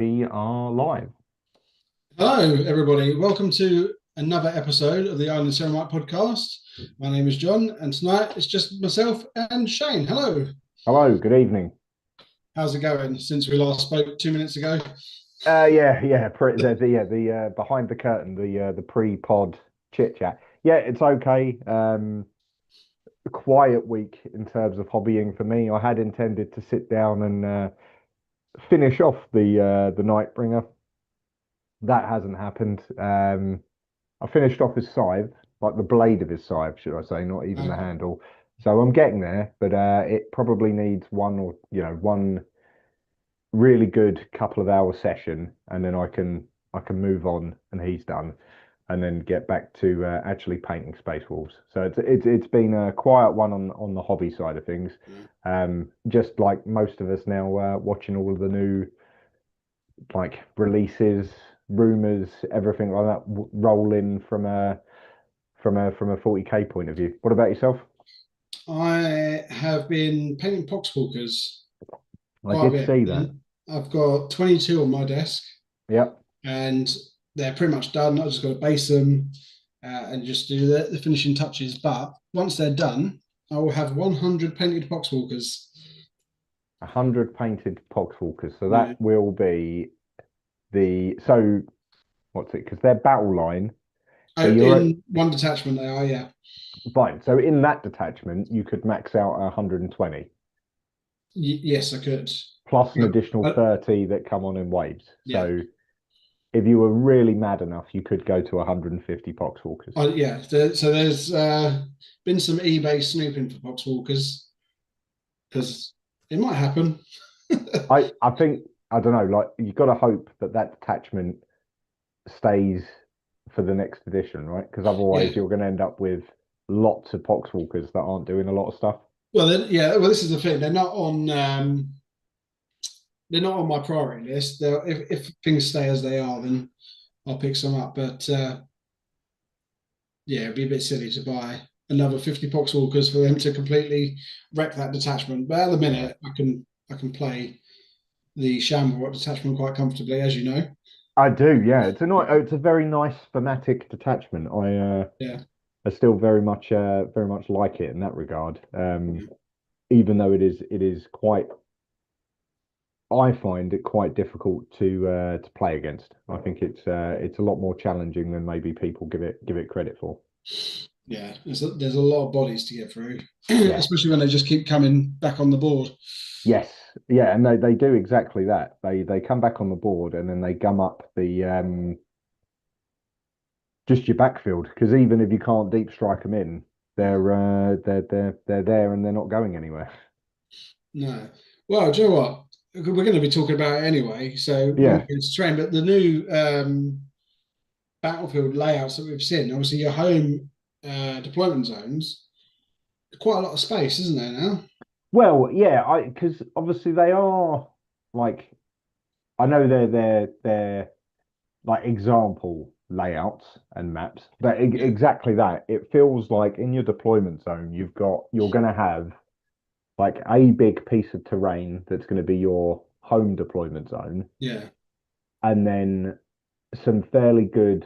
We are live. Hello, everybody. Welcome to another episode of the Island Ceremite podcast. My name is John, and tonight it's just myself and Shane. Hello. Hello, good evening. How's it going since we last spoke 2 minutes ago? The behind the curtain, the pre-pod chit chat. Yeah, it's okay. A quiet week in terms of hobbying for me. I had intended to sit down and finish off the Nightbringer. That hasn't happened. I finished off his scythe, like the blade of his scythe, should I say, not even the Okay. handle. So I'm getting there, but it probably needs one really good couple of hour session, and then I can move on, and he's done, and then get back to actually painting Space Wolves. So it's been a quiet one on the hobby side of things. Just like most of us now, watching all of the new like releases, rumors, everything like that roll in from a 40K point of view. What about yourself? I have been painting poxwalkers I quite a did bit. see that. I've got 22 on my desk, Yep. and they're pretty much done. I just got to base them and just do the finishing touches. But once they're done, I will have 100 painted poxwalkers. 100 painted poxwalkers. So Yeah. that will be so what's it? Because they're battle line. So Oh, you're at in one detachment, they are, yeah. fine. So in that detachment, you could max out 120 Yes, I could. plus an But, additional but 30 that come on in waves. yeah, So if you were really mad enough, you could go to 150 poxwalkers. yeah. So there's been some eBay snooping for Poxwalkers because it might happen. I think I don't know. Like you got to hope that that detachment stays for the next edition, right? Because Yeah. otherwise, you're going to end up with lots of poxwalkers that aren't doing a lot of stuff. Well, then, yeah. Well, this is the thing. They're not on my priority list. If things stay as they are, then I'll pick some up. But yeah, it'd be a bit silly to buy another 50 Poxwalkers for them to completely wreck that detachment. But at the Yeah. minute, I can play the Shamrock detachment quite comfortably, as you know. I do, yeah. It's a very nice thematic detachment. Yeah. I still very much like it in that regard. Even though it is quite, I find it quite difficult to play against. I think it's a lot more challenging than maybe people give it credit for. Yeah, there's a lot of bodies to get through, Yeah. especially when they just keep coming back on the board. Yes. Yeah, and they do exactly that. They come back on the board and then they gum up the just your backfield because even if you can't deep strike them in, they're there and they're not going anywhere. No. Well, do you know what? We're going to be talking about it anyway, so we Yeah, won't get train. But the new battlefield layouts that we've seen, obviously your home deployment zones, quite a lot of space, isn't there now? well, yeah, I because obviously they are like I know they're like example layouts and maps, but Yeah, exactly that. It feels like in your deployment zone, you're going to have like a big piece of terrain that's going to be your home deployment zone, yeah, and then some fairly good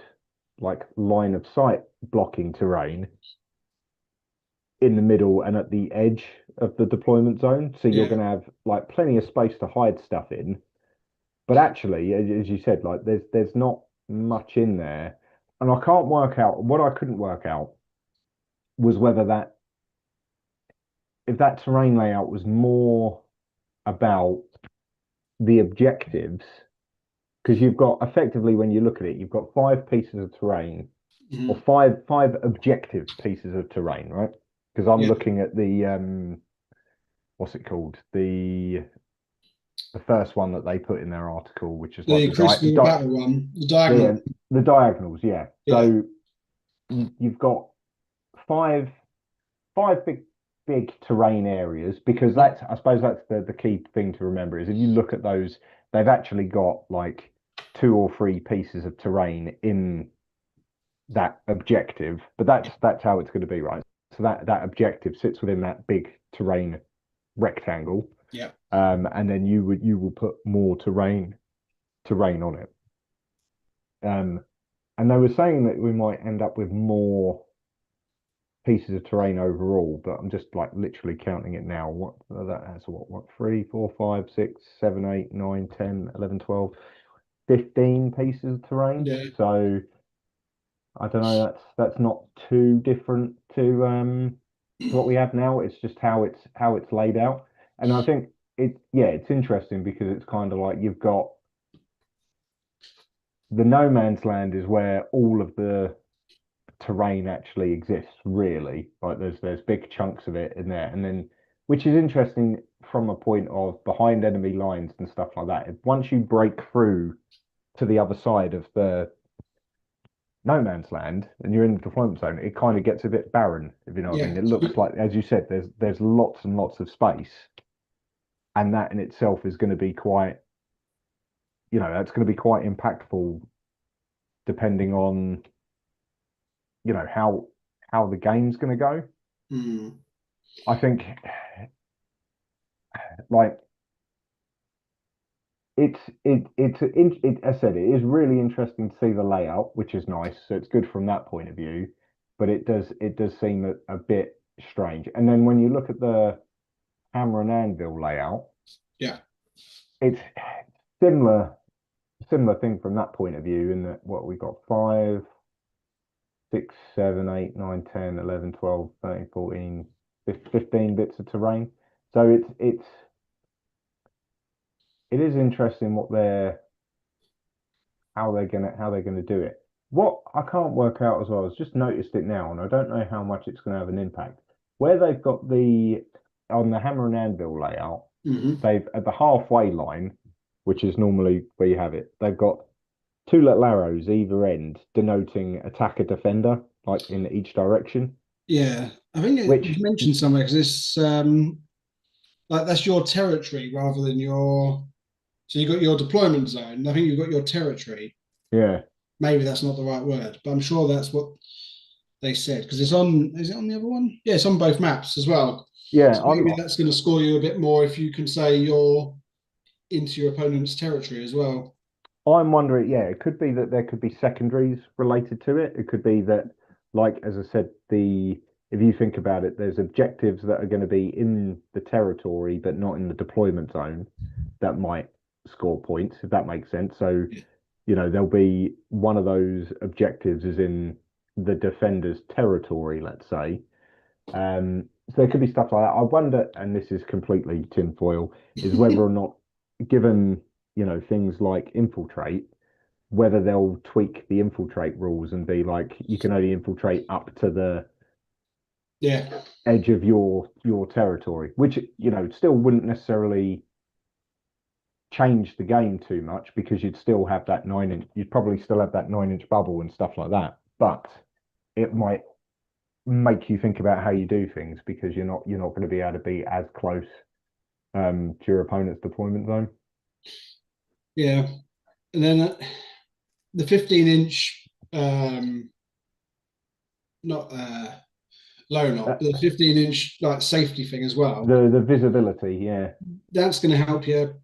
like line of sight blocking terrain in the middle and at the edge of the deployment zone. So you're yeah. going to have like plenty of space to hide stuff in. But actually, as you said, like there's not much in there, and I can't work out what I couldn't work out was whether that if that terrain layout was more about the objectives because you've got effectively when you look at it, you've got five pieces of terrain or Mhm. five objective pieces of terrain, right? Because I'm Yeah. looking at the what's it called? The first one that they put in their article, which is like The Crucible Battle one, the diagonal. the the diagonals, yeah. Yeah, So you've got five five big terrain areas because yeah, that's I suppose that's the key thing to remember is if you look at those, they've actually got like two or three pieces of terrain in that objective, but that's how it's going to be, right? So that objective sits within that big terrain rectangle, yeah. and then you will put more terrain. terrain on it. Um, and they were saying that we might end up with more pieces of terrain overall, but I'm just like literally counting it now. What that has what 3, 4, 5, 6, 7, 8, 9, 10, 11, 12, 15 pieces of terrain. Yeah. So I don't know, that's not too different to what we have now. It's just how it's laid out. And I think it's interesting because it's kind of like you've got the no man's land is where all of the terrain actually exists, really. Like there's big chunks of it in there. And then which is interesting from a point of behind enemy lines and stuff like that. Once you break through to the other side of the no man's land and you're in the deployment zone, it kind of gets a bit barren, if you know what I Yeah. mean. It looks like, as you said, there's lots and lots of space, and that in itself is going to be quite, that's going to be quite impactful depending on, how the game's going to go. Mm. I think, like, as I said, it is really interesting to see the layout, which is nice. So it's good from that point of view, but it does seem a bit strange. And then when you look at the hammer and anvil layout, Yeah. it's similar thing from that point of view. In that what we got 5, 6, 7, 8, 9, 10, 11, 12, 13, 14, 15 bits of terrain. So it is interesting how they're gonna do it. What I can't work out as well, I've just noticed it now, and I don't know how much it's gonna have an impact. Where they've got the on the hammer and anvil layout, Hmm. they've at the halfway line, which is normally where you have it, they've got two little arrows either end denoting attacker defender, like in each direction. Yeah. I think Which you mentioned somewhere because it's like that's your territory rather than your. So you've got your deployment zone. I think you've got your territory. yeah, Maybe that's not the right word, but I'm sure that's what they said because it's on. Is it on the other one? Yeah, it's on both maps as well. yeah, So maybe that's going to score you a bit more if you can say you're into your opponent's territory as well. I'm wondering, yeah, it could be that there could be secondaries related to it. It could be that, like as I said, the if you think about it, there's objectives that are going to be in the territory but not in the deployment zone that might score points, if that makes sense. So, Yeah. there'll be one of those objectives is in the defender's territory, let's say. So there could be stuff like that. I wonder, and this is completely tinfoil, is whether or not, given, things like infiltrate, whether they'll tweak the infiltrate rules and be like you can only infiltrate up to the Yeah. edge of your territory, which still wouldn't necessarily change the game too much because you'd probably still have that 9-inch bubble and stuff like that, but it might make you think about how you do things because you're not going to be able to be as close to your opponent's deployment zone. Yeah. And then the 15-inch, not low Uh, knob, the 15-inch like safety thing as well. the visibility, yeah, That's going to help you.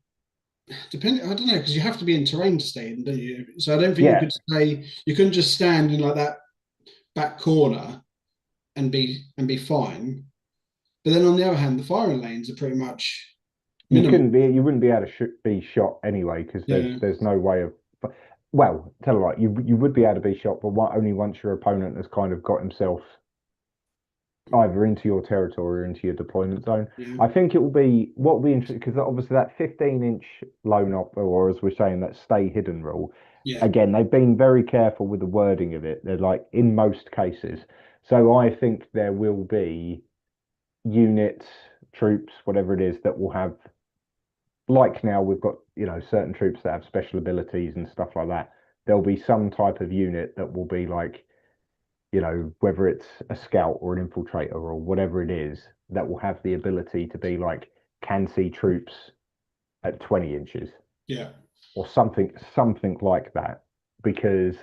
Depending, I don't know, because you have to be in terrain to stay in, don't you? So I don't think yeah, you couldn't just stand in like that back corner and be fine. But then on the other hand, the firing lanes are pretty much minimal. you wouldn't be able to be shot anyway because there's Yeah, there's no way of. Well, tell you what, you would be able to be shot, but only once your opponent has kind of got himself either into your territory or into your deployment zone. yeah, I think it will be what will be interesting because obviously that 15-inch loan up, or as we're saying, that stay hidden rule. yeah, Again, they've been very careful with the wording of it. They're like in most cases. So I think there will be units, troops, whatever it is, that will have, like now we've got, certain troops that have special abilities and stuff like that. There'll be some type of unit that will be like, whether it's a scout or an infiltrator or whatever it is, that will have the ability to be like, can see troops at 20 inches yeah, or something like that. Because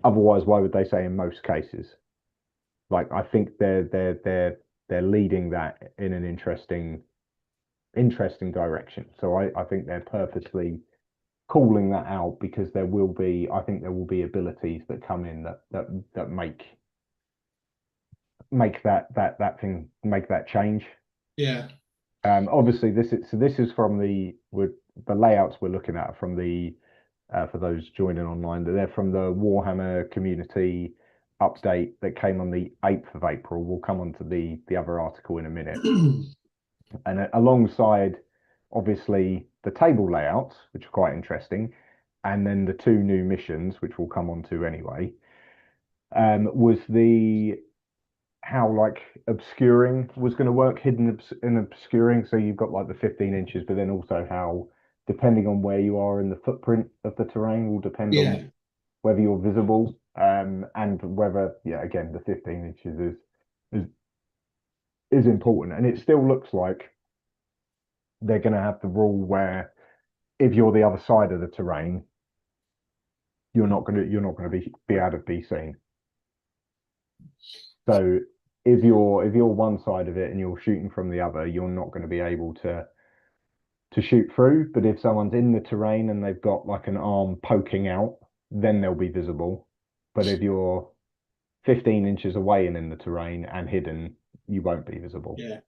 otherwise, why would they say in most cases? Like, I think they're leading that in an interesting direction. So I think they're purposely calling that out because there will be, I think there will be abilities that come in that make that thing make that change. Yeah. Obviously, this is from the layouts we're looking at from the for those joining online, that they're from the Warhammer community update that came on the 8th of April. We'll come on to the other article in a minute. And alongside, obviously, the table layouts, which are quite interesting, and then the two new missions, which we'll come on to anyway, was the how like obscuring was going to work, hidden and obscuring. So you've got like the 15 inches, but then also how, depending on where you are in the footprint of the terrain, will depend on Yeah. whether you're visible, and whether, yeah, again, the 15 inches is is important. And it still looks like they're going to have the rule where if you're the other side of the terrain, you're not going to be able to be seen. So if you're one side of it and you're shooting from the other, you're not going to be able to shoot through. But if someone's in the terrain and they've got like an arm poking out, then they'll be visible. But if you're 15 inches away and in the terrain and hidden, you won't be visible. Yeah.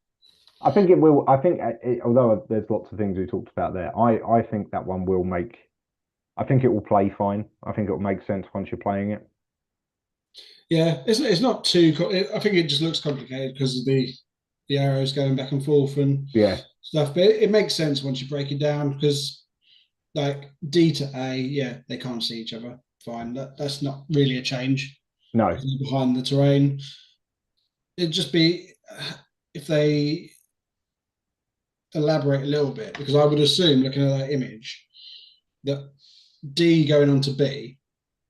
I think it will. I think although there's lots of things we talked about there, I think that one will make. I think it will play fine. I think it will make sense once you're playing it. Yeah. It's not too. I think it just looks complicated because of the arrows going back and forth and Yeah. stuff. But it makes sense once you break it down because like D to A, yeah, they can't see each other. Fine. That's not really a change No. because they're behind the terrain. It'd just be if they elaborate a little bit because I would assume looking at that image that D going on to B,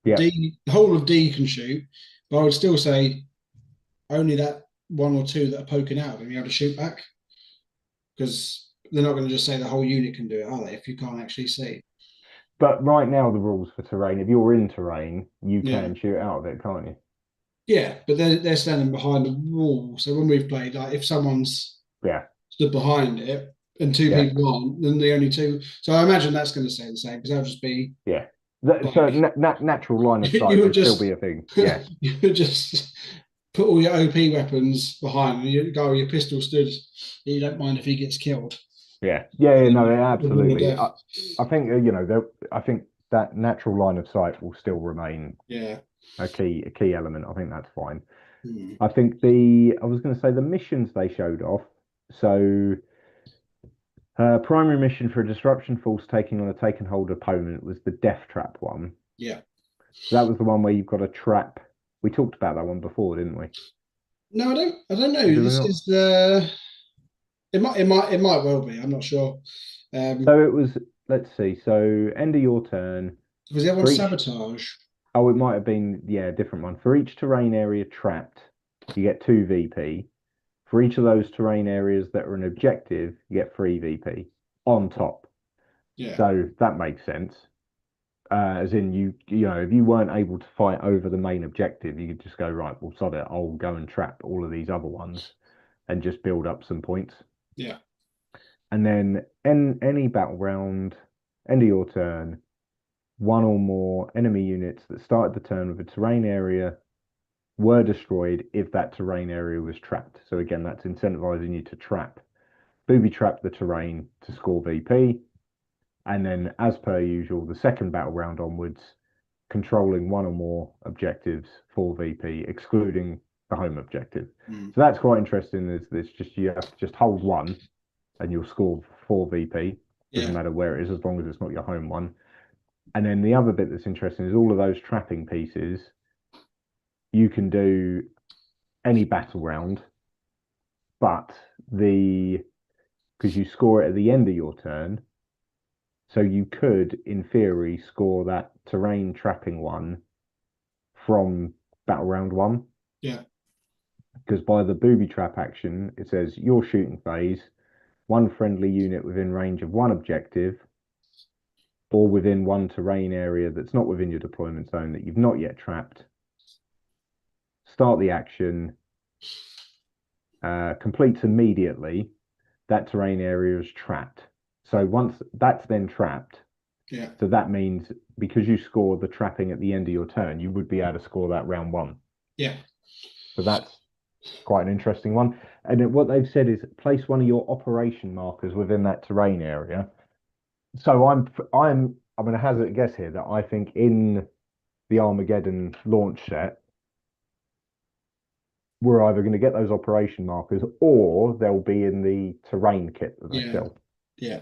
Yeah. the whole of D can shoot, but I would still say only that one or two that are poking out and be able to shoot back because they're not going to just say the whole unit can do it, are they? If you can't actually see. But right now, the rules for terrain, if you're in terrain, you Yeah. can shoot out of it, can't you? Yeah, but they're standing behind the wall. So when we've played, like if someone's Yeah. stood behind it and two Yeah. people aren't, then the only two. So I imagine that's going to stay the same because that'll just be Yeah. So like natural line of sight you would will still just be a thing. Yeah. you would just put all your OP weapons behind and you go your pistol stood. You don't mind if he gets killed. Yeah. Yeah. And Yeah, no, then the wall of absolutely. death. I think I think that natural line of sight will still remain Yeah. a key element. I think that's fine. Hmm. I think I was going to say the missions they showed off. So, primary mission for a disruption force taking on a taken hold opponent was the death trap one. Yeah. So that was the one where you've got a trap. We talked about that one before, didn't we? No, I don't. I don't know. Do we This not? is the. It might well be. I'm not sure. So it was. Let's see. So end of your turn Was the other one for each. sabotage? Oh, it might have been, yeah, a different one. For each terrain area trapped, you get 2 VP. For each of those terrain areas that are an objective, you get 3 VP on top. Yeah. So that makes sense. As in, if you weren't able to fight over the main objective, you could just go, right, well, sod it, I'll go and trap all of these other ones and just build up some points. Yeah. And then any battle round, end of your turn, one or more enemy units that started the turn with a terrain area were destroyed if that terrain area was trapped. So again, that's incentivizing you to booby trap the terrain to score VP. And then, as per usual, the second battle round onwards, controlling one or more objectives for VP, excluding the home objective. Mm. So that's quite interesting. There's just you have to just hold one, and you'll score 4 VP. Doesn't Yeah. matter where it is, as long as it's not your home one. And then the other bit that's interesting is all of those trapping pieces. You can do any battle round, but the because you score it at the end of your turn, so you could, in theory, score that terrain trapping one from battle round one. Yeah. Because by the booby trap action, it says your shooting phase, one friendly unit within range of one objective, or within one terrain area that's not within your deployment zone that you've not yet trapped. Start the action, completes immediately. That terrain area is trapped. So once that's then trapped, Yeah. So that means because you score the trapping at the end of your turn, you would be able to score that round one. Yeah. So that's quite an interesting one. And then what they've said is place one of your operation markers within that terrain area. So I'm going to hazard a guess here that I think in the Armageddon launch set, we're either going to get those operation markers or they'll be in the terrain kit that they Yeah. sell. Yeah.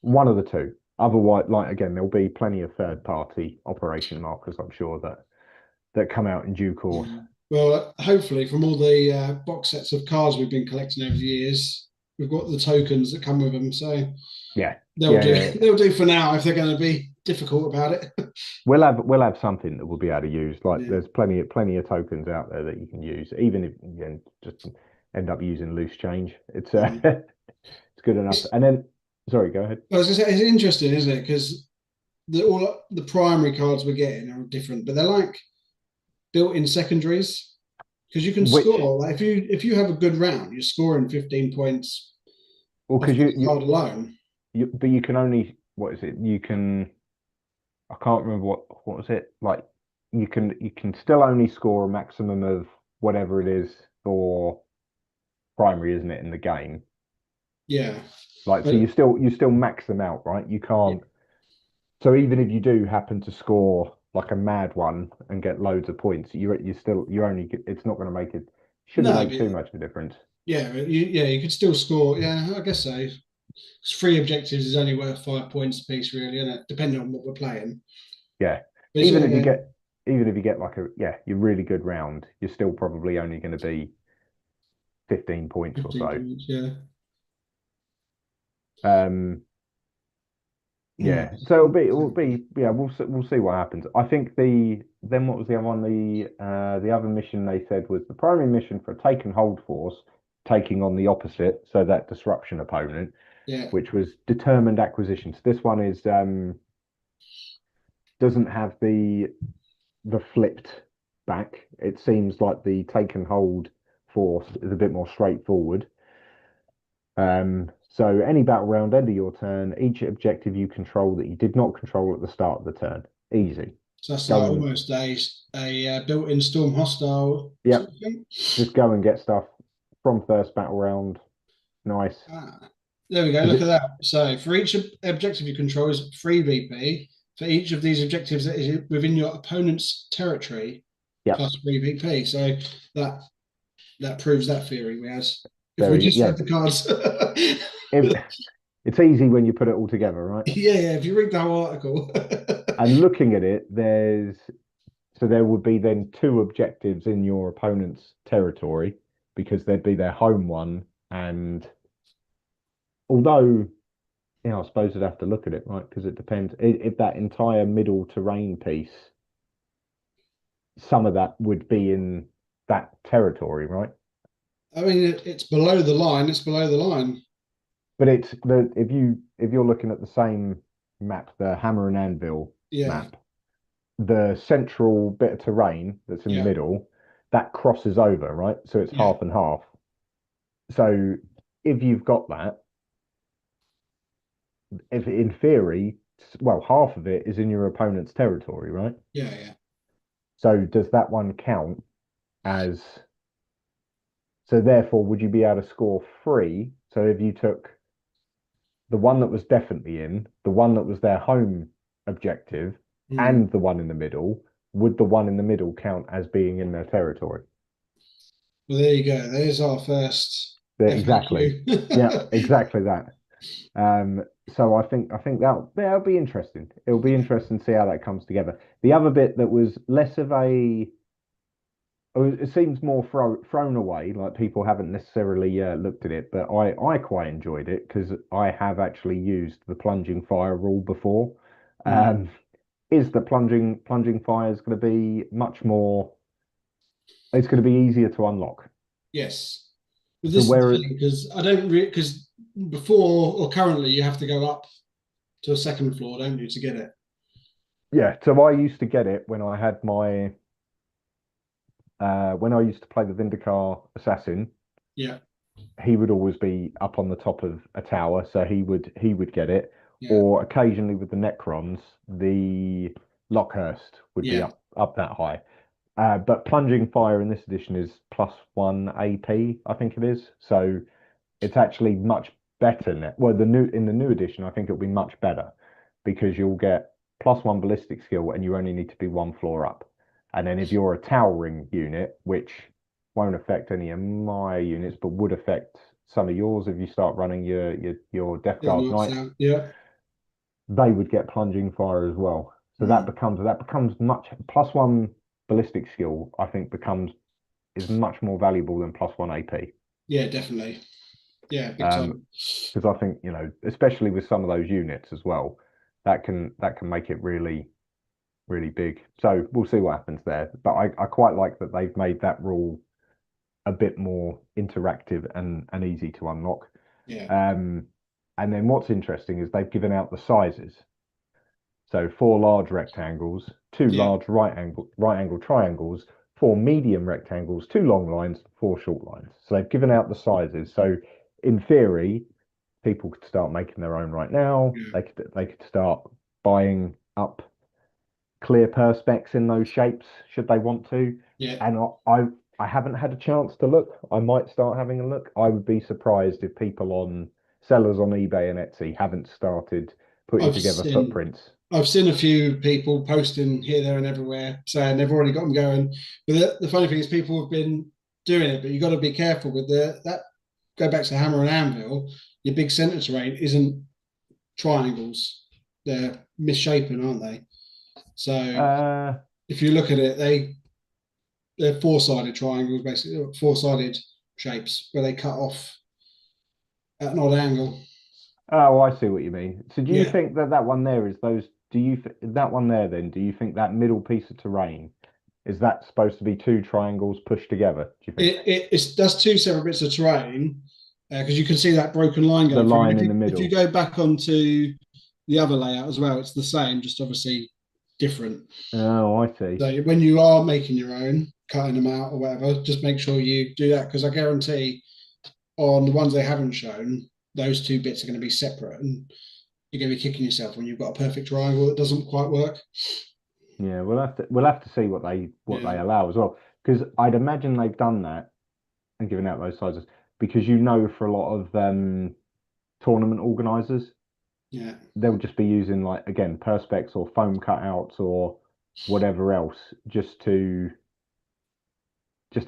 One of the two. Otherwise, like again, there'll be plenty of third party operation markers, I'm sure that come out in due course. Yeah. Well, hopefully, from all the box sets of cars we've been collecting over the years, we've got the tokens that come with them, so Yeah, they'll yeah, do. yeah. They'll do for now if they're going to be difficult about it. We'll have something that we'll be able to use. Like Yeah. there's plenty of tokens out there that you can use, even if you just end up using loose change. It's Mm. it's good enough. It's, And then, sorry, go ahead. I was going to say, it's interesting, isn't it? Because all the primary cards we're getting are different, but they're like built-in secondaries because you can Which, score. Like if you have a good round, you're scoring 15 points well, off because that card alone. but you can only what is it? You can I can't remember what was it like. You can still only score a maximum of whatever it is for primary, isn't it, in the game? Yeah, Like so, but you still max them out, right? You yeah. can't. So even if you do happen to score like a mad one and get loads of points, you only it's not going to make it shouldn't No, make but too much of a difference. yeah, but you could still score. Yeah, I guess so. 'Cause three objectives is only worth 5 points a piece, really, isn't it? Depending on what we're playing. Yeah. But Even if you yeah, get even if you get like a your really good round, you're still probably only going to be 15 points or 15 so. points. Yeah. Um, Mm. yeah. So it'll be yeah, we'll see what happens. I think then what was the other one? The other mission they said was the primary mission for a take and hold force taking on the opposite, so that disruption opponent, Yeah. which was determined acquisitions. This one is doesn't have the flipped back. It seems like the take and hold force is a bit more straightforward. So any battle round, end of your turn, each objective you control that you did not control at the start of the turn. Easy. So that's Go like and almost a built-in storm hostile sort yep, of thing. just go and get stuff from first battle round. Nice. Ah, there we go. Because Look at it that. So for each objective you control is 3 VP. For each of these objectives that is within your opponent's territory, yep, plus 3 VP. So that that proves that theory we had. If we very good. just Yeah. read the cards. It, it's easy when you put it all together, right? Yeah, if you read the whole article. And looking at it, there would be then two objectives in your opponent's territory because there'd be their home one. And although, I suppose I'd have to look at it, right? Because it depends. If that entire middle terrain piece, some of that would be in that territory, right? I mean, it's below the line. It's below the line. But if you're looking at the same map, the Hammer and Anvil Yeah, map, the central bit of terrain that's in the yeah, middle, that crosses over, right? So it's yeah, half and half. So if you've got that, if in theory, well, half of it is in your opponent's territory, right? yeah, yeah, So does that one count as so therefore would you be able to score three? So if you took the one that was definitely in, the one that was their home objective, Mm. and the one in the middle, would the one in the middle count as being in their territory? Well, there you go. There's our first Exactly. FAQ. Yeah, exactly that. So I think that'll be interesting. It'll be Yeah. interesting to see how that comes together. The other bit that was less of a it seems more thrown away, like people haven't necessarily looked at it, but I quite enjoyed it because I have actually used the plunging fire rule before. Mm. Um, is that plunging fire is going to be much more? It's going to be easier to unlock. Yes. But So this is the where thing because I don't because before or currently you have to go up to a second floor, don't you, to get it? yeah, so I used to get it when I had my when I used to play the Vindicar assassin. Yeah. He would always be up on the top of a tower, so he would get it. Yeah. or occasionally with the Necrons, the Lockhurst would be Yeah. up that high. But plunging fire in this edition is +1 AP, I think it is. So it's actually much better now. Well, the new edition, I think it'll be much better because you'll get +1 ballistic skill and you only need to be one floor up. And then if you're a towering unit, which won't affect any of my units, but would affect some of yours if you start running your Death Yeah. Guard Nice knights, out. Yeah. they would get plunging fire as well. So Mm. that becomes much +1 ballistic skill, I think becomes is much more valuable than +1 AP. Yeah. Definitely. Yeah. Big Um, time. because I think, especially with some of those units as well, that can make it really, really big. So we'll see what happens there. But I quite like that they've made that rule a bit more interactive and easy to unlock. Yeah. Um, and then what's interesting is they've given out the sizes. So four large rectangles, two Yeah. large right angle triangles, four medium rectangles, two long lines, four short lines. So they've given out the sizes. So in theory, people could start making their own right now. Yeah. They could start buying up clear perspex in those shapes should they want to. Yeah. And I haven't had a chance to look. I might start having a look. I would be surprised if people on sellers on eBay and Etsy haven't started putting I've together seen footprints. I've seen a few people posting here, there, and everywhere saying they've already got them going. But the funny thing is, people have been doing it, but you've got to be careful with that. Go back to hammer and anvil. Your big center terrain isn't triangles; they're misshapen, aren't they? So Uh, if you look at it, they're four-sided triangles, basically four-sided shapes where they cut off at an odd angle. oh, I see what you mean. So do you Yeah, think that that one there is those? That one there then? Do you think that middle piece of terrain is that supposed to be two triangles pushed together? Do you think that's two separate bits of terrain because you can see that broken line the going through. And line if in the you middle? go back onto the other layout as well, it's the same, just obviously different. Oh, I see. So when you are making your own, cutting them out or whatever, just make sure you do that because I guarantee on the ones they haven't shown, those two bits are going to be separate, and you're going to be kicking yourself when you've got a perfect triangle that doesn't quite work. Yeah, we'll have to see what they Yeah, allow as well. Because I'd imagine they've done that and given out those sizes because for a lot of tournament organizers, yeah, they'll just be using like again perspex or foam cutouts or whatever else just to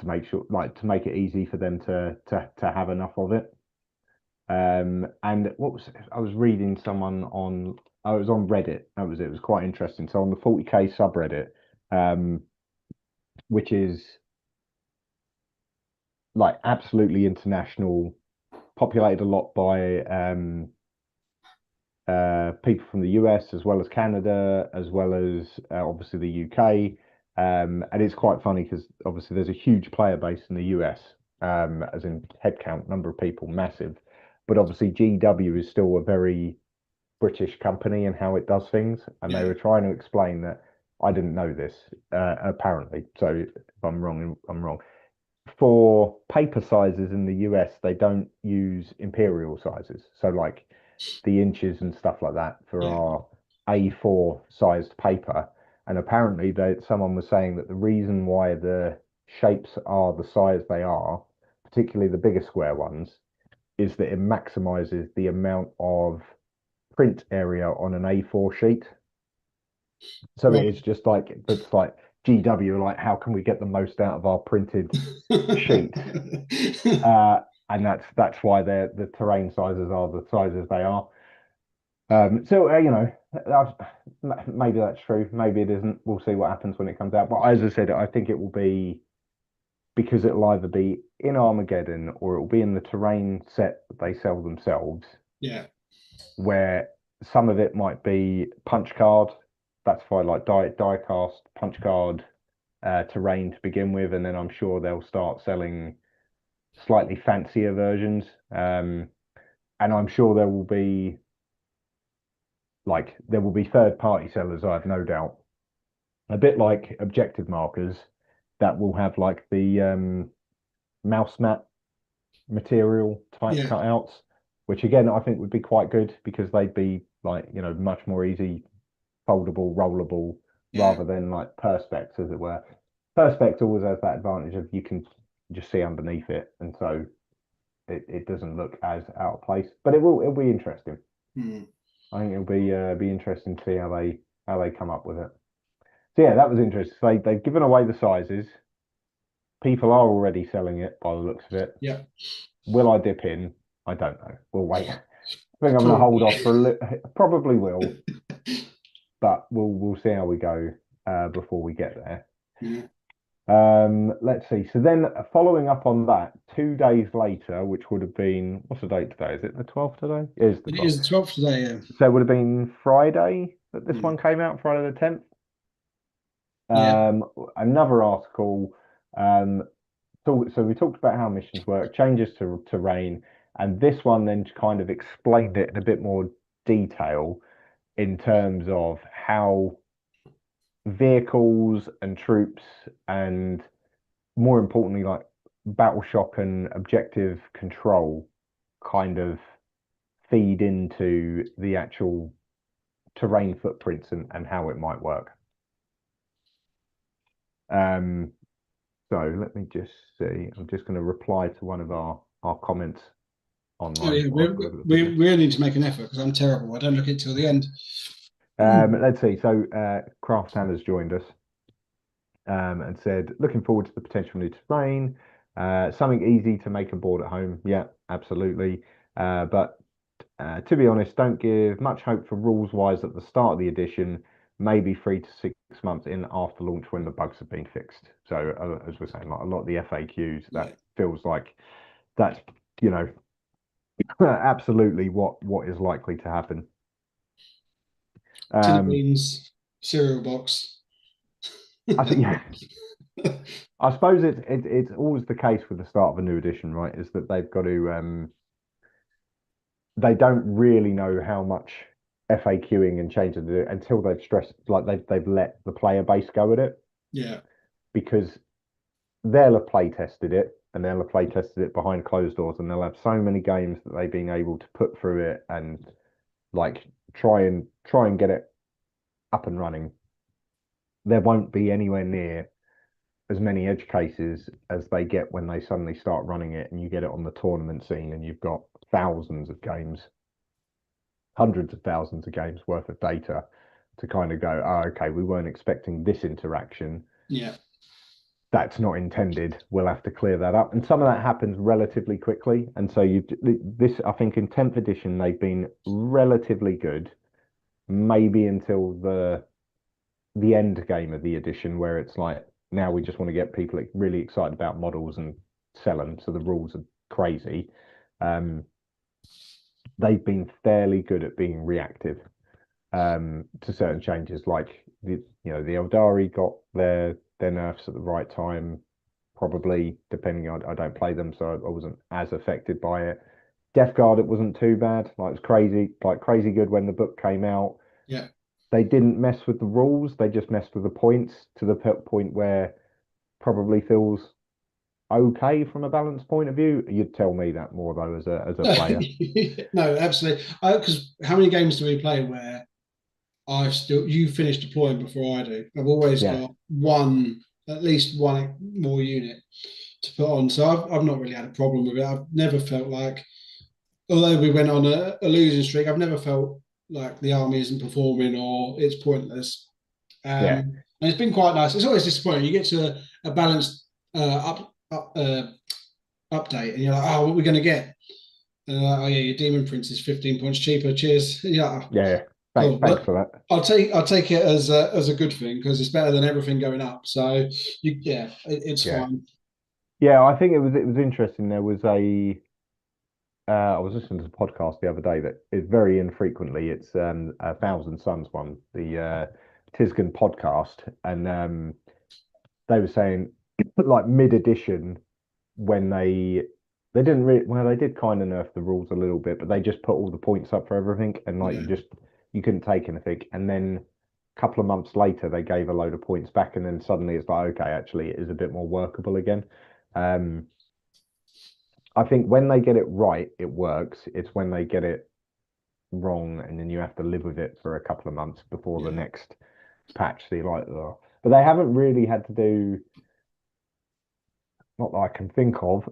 make sure like to make it easy for them to have enough of it. And I was reading someone on, I was on Reddit. That was it. It was quite interesting. So on the 40K subreddit, um, which is like absolutely international, populated a lot by people from the US as well as Canada, as well as obviously the UK. And it's quite funny because obviously there's a huge player base in the US, as in headcount, number of people, massive. But obviously GW is still a very British company and how it does things. And they yeah, were trying to explain that I didn't know this, apparently. So if I'm wrong, I'm wrong. For paper sizes in the US, they don't use imperial sizes. So like the inches and stuff like that for yeah. our A4 sized paper. And apparently someone was saying that the reason why the shapes are the size they are, particularly the bigger square ones, is that it maximizes the amount of print area on an A4 sheet. So it is Right. just like, it's like GW, like how can we get the most out of our printed sheet? Uh, and that's why the terrain sizes are the sizes they are. So maybe that's true, maybe it isn't. We'll see what happens when it comes out. But as I said, I think it will be because it'll either be in Armageddon or it will be in the terrain set that they sell themselves, Yeah, where some of it might be punch card. That's fine, like die cast punch card terrain to begin with, and then I'm sure they'll start selling slightly fancier versions. And I'm sure there will be third party sellers, I have no doubt. A bit like objective markers that will have like the mouse mat material type yeah, cutouts, which again I think would be quite good because they'd be like, you know, much more easy, foldable, rollable, Yeah. rather than like perspex, as it were. Perspex always has that advantage of you can just see underneath it, and so it doesn't look as out of place. But it'll be interesting. Hmm. I think it'll be interesting to see how they come up with it. So yeah, that was interesting. So they've given away the sizes. People are already selling it by the looks of it. Yeah. Will I dip in? I don't know. We'll wait. I think I'm going to hold Probably. off for a little. Probably will, but we'll see how we go before we get there. Yeah. Let's see. So then, following up on that, 2 days later, which would have been, what's the date today? Is it the 12th today? It is the It 12th. is the 12th today. Yeah. So it would have been Friday that this Hmm. one came out, Friday the 10th. Yeah. Another article. Um, so we talked about how missions work, changes to terrain, and this one then kind of explained it in a bit more detail in terms of how vehicles and troops and more importantly, like battle shock and objective control kind of feed into the actual terrain footprints and how it might work. Um, so let me just see. I'm just going to reply to one of our comments Oh online yeah. while I look at the We video. really need to make an effort because I'm terrible. I don't look it till the end. Let's see. So Craft has joined us and said, looking forward to the potential new terrain. Something easy to make and board at home. Yeah, absolutely. But to be honest, don't give much hope for rules wise at the start of the edition, maybe 3 to 6 months in after launch when the bugs have been fixed. So, as we're saying, like a lot of the FAQs, Yeah. that feels like that's, you know, absolutely what is likely to happen. Tin of Um, beans, cereal box. I think, yeah, I suppose it's always the case with the start of a new edition, right? Is that they've got to they don't really know how much FAQing and changing to do until they've stressed like they've let the player base go at it Yeah. because they'll have play tested it and they'll have play tested it behind closed doors and they'll have so many games that they've been able to put through it and like try and get it up and running. There won't be anywhere near as many edge cases as they get when they suddenly start running it and you get it on the tournament scene and you've got thousands of games, hundreds of thousands of games worth of data to kind of go, oh, okay, we weren't expecting this interaction. Yeah. That's not intended. We'll have to clear that up. And some of that happens relatively quickly. And so you this, I think in 10th edition, they've been relatively good, maybe until the end game of the edition where it's like, now we just want to get people really excited about models and sell them. So the rules are crazy. Um, they've been fairly good at being reactive to certain changes. Like the Eldari got their nerfs at the right time, probably depending on I don't play them, so I wasn't as affected by it. Death Guard, it wasn't too bad. Like it was crazy, like crazy good when the book came out. Yeah. They didn't mess with the rules; they just messed with the points to the point where probably feels okay from a balance point of view. You'd tell me that more though as a player. No, absolutely. Because how many games do we play where you finish deploying before I do? I've always Yeah, got at least one more unit to put on. So I've not really had a problem with it. I've never felt like, although we went on a losing streak, I've never felt like the army isn't performing or it's pointless. yeah, And it's been quite nice. It's always disappointing. You get to a balanced update and you're like, oh, what are we going to get? Oh yeah, your Demon Prince is 15 points cheaper. Cheers. Yeah, yeah. cool. Thanks But for that. I'll take it as a good thing because it's better than everything going up. So it's Yeah, fine. yeah. I think it was interesting. There was I was listening to a podcast the other day that is very infrequently. It's a Thousand Suns one, the Tisgan podcast, and they were saying like mid edition when they didn't really well they did kind of nerf the rules a little bit, but they just put all the points up for everything, and like Yeah, you couldn't take anything, and then a couple of months later they gave a load of points back, and then suddenly it's like okay, actually it is a bit more workable again. Um, I think when they get it right, it works. It's when they get it wrong, and then you have to live with it for a couple of months before the Yeah. next patch. So you're like, oh. But they haven't really had to do, not that I can think of,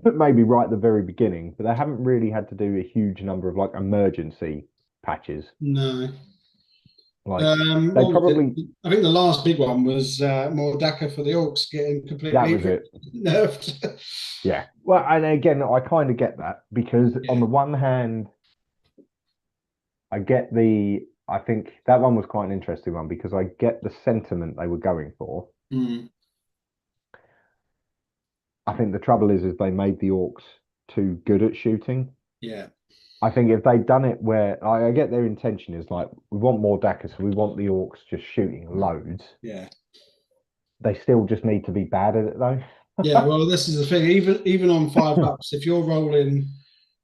but maybe right at the very beginning, but they haven't really had to do a huge number of like emergency patches. No. Like they What was it? probably, I think the last big one was Mordaka for the Orcs getting that completely was it. nerfed. Yeah. Well, and again, I kind of get that because on Yeah. the one hand, I get I think that one was quite an interesting one because I get the sentiment they were going for. Mm, I think the trouble is they made the orcs too good at shooting. yeah. I think if they'd done it where I get their intention is like we want more Dakar, so we want the orcs just shooting loads. Yeah. They still just need to be bad at it though. Yeah. Well, this is the thing. Even on 5 ups, if you're rolling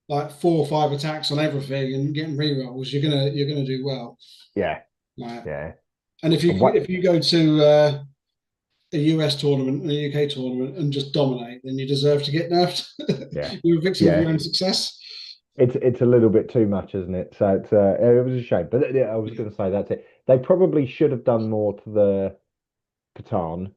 like 4 or 5 attacks on everything and getting rerolls, you're gonna do well. Yeah, Like, yeah. and And what? if you go to a US tournament and a UK tournament and just dominate, then you deserve to get nerfed. Yeah, You're a victim of yeah. your own success. It's a little bit too much, isn't it? So it was a shame. But yeah, I was Yeah. going to say that's it. They probably should have done more to the Catan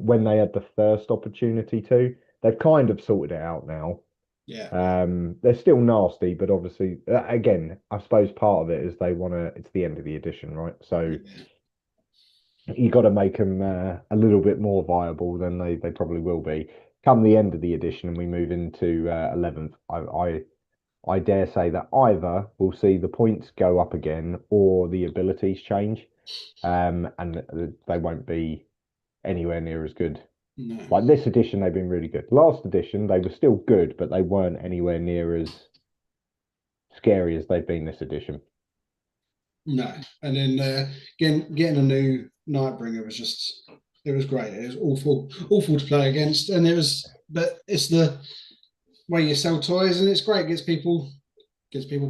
when they had the first opportunity to. They've kind of sorted it out now. Yeah. They're still nasty, but obviously, again, I suppose part of it is they want to. It's the end of the edition, right? So Yeah. you got to make them a little bit more viable than they probably will be. Come the end of the edition and we move into 11th, I dare say that either we'll see the points go up again or the abilities change, and they won't be anywhere near as good. No. Like this edition, they've been really good. Last edition, they were still good, but they weren't anywhere near as scary as they've been this edition. No. And then getting a new Nightbringer was just it was great. It was awful to play against, and but it's the way you sell toys, and it's great. Gets people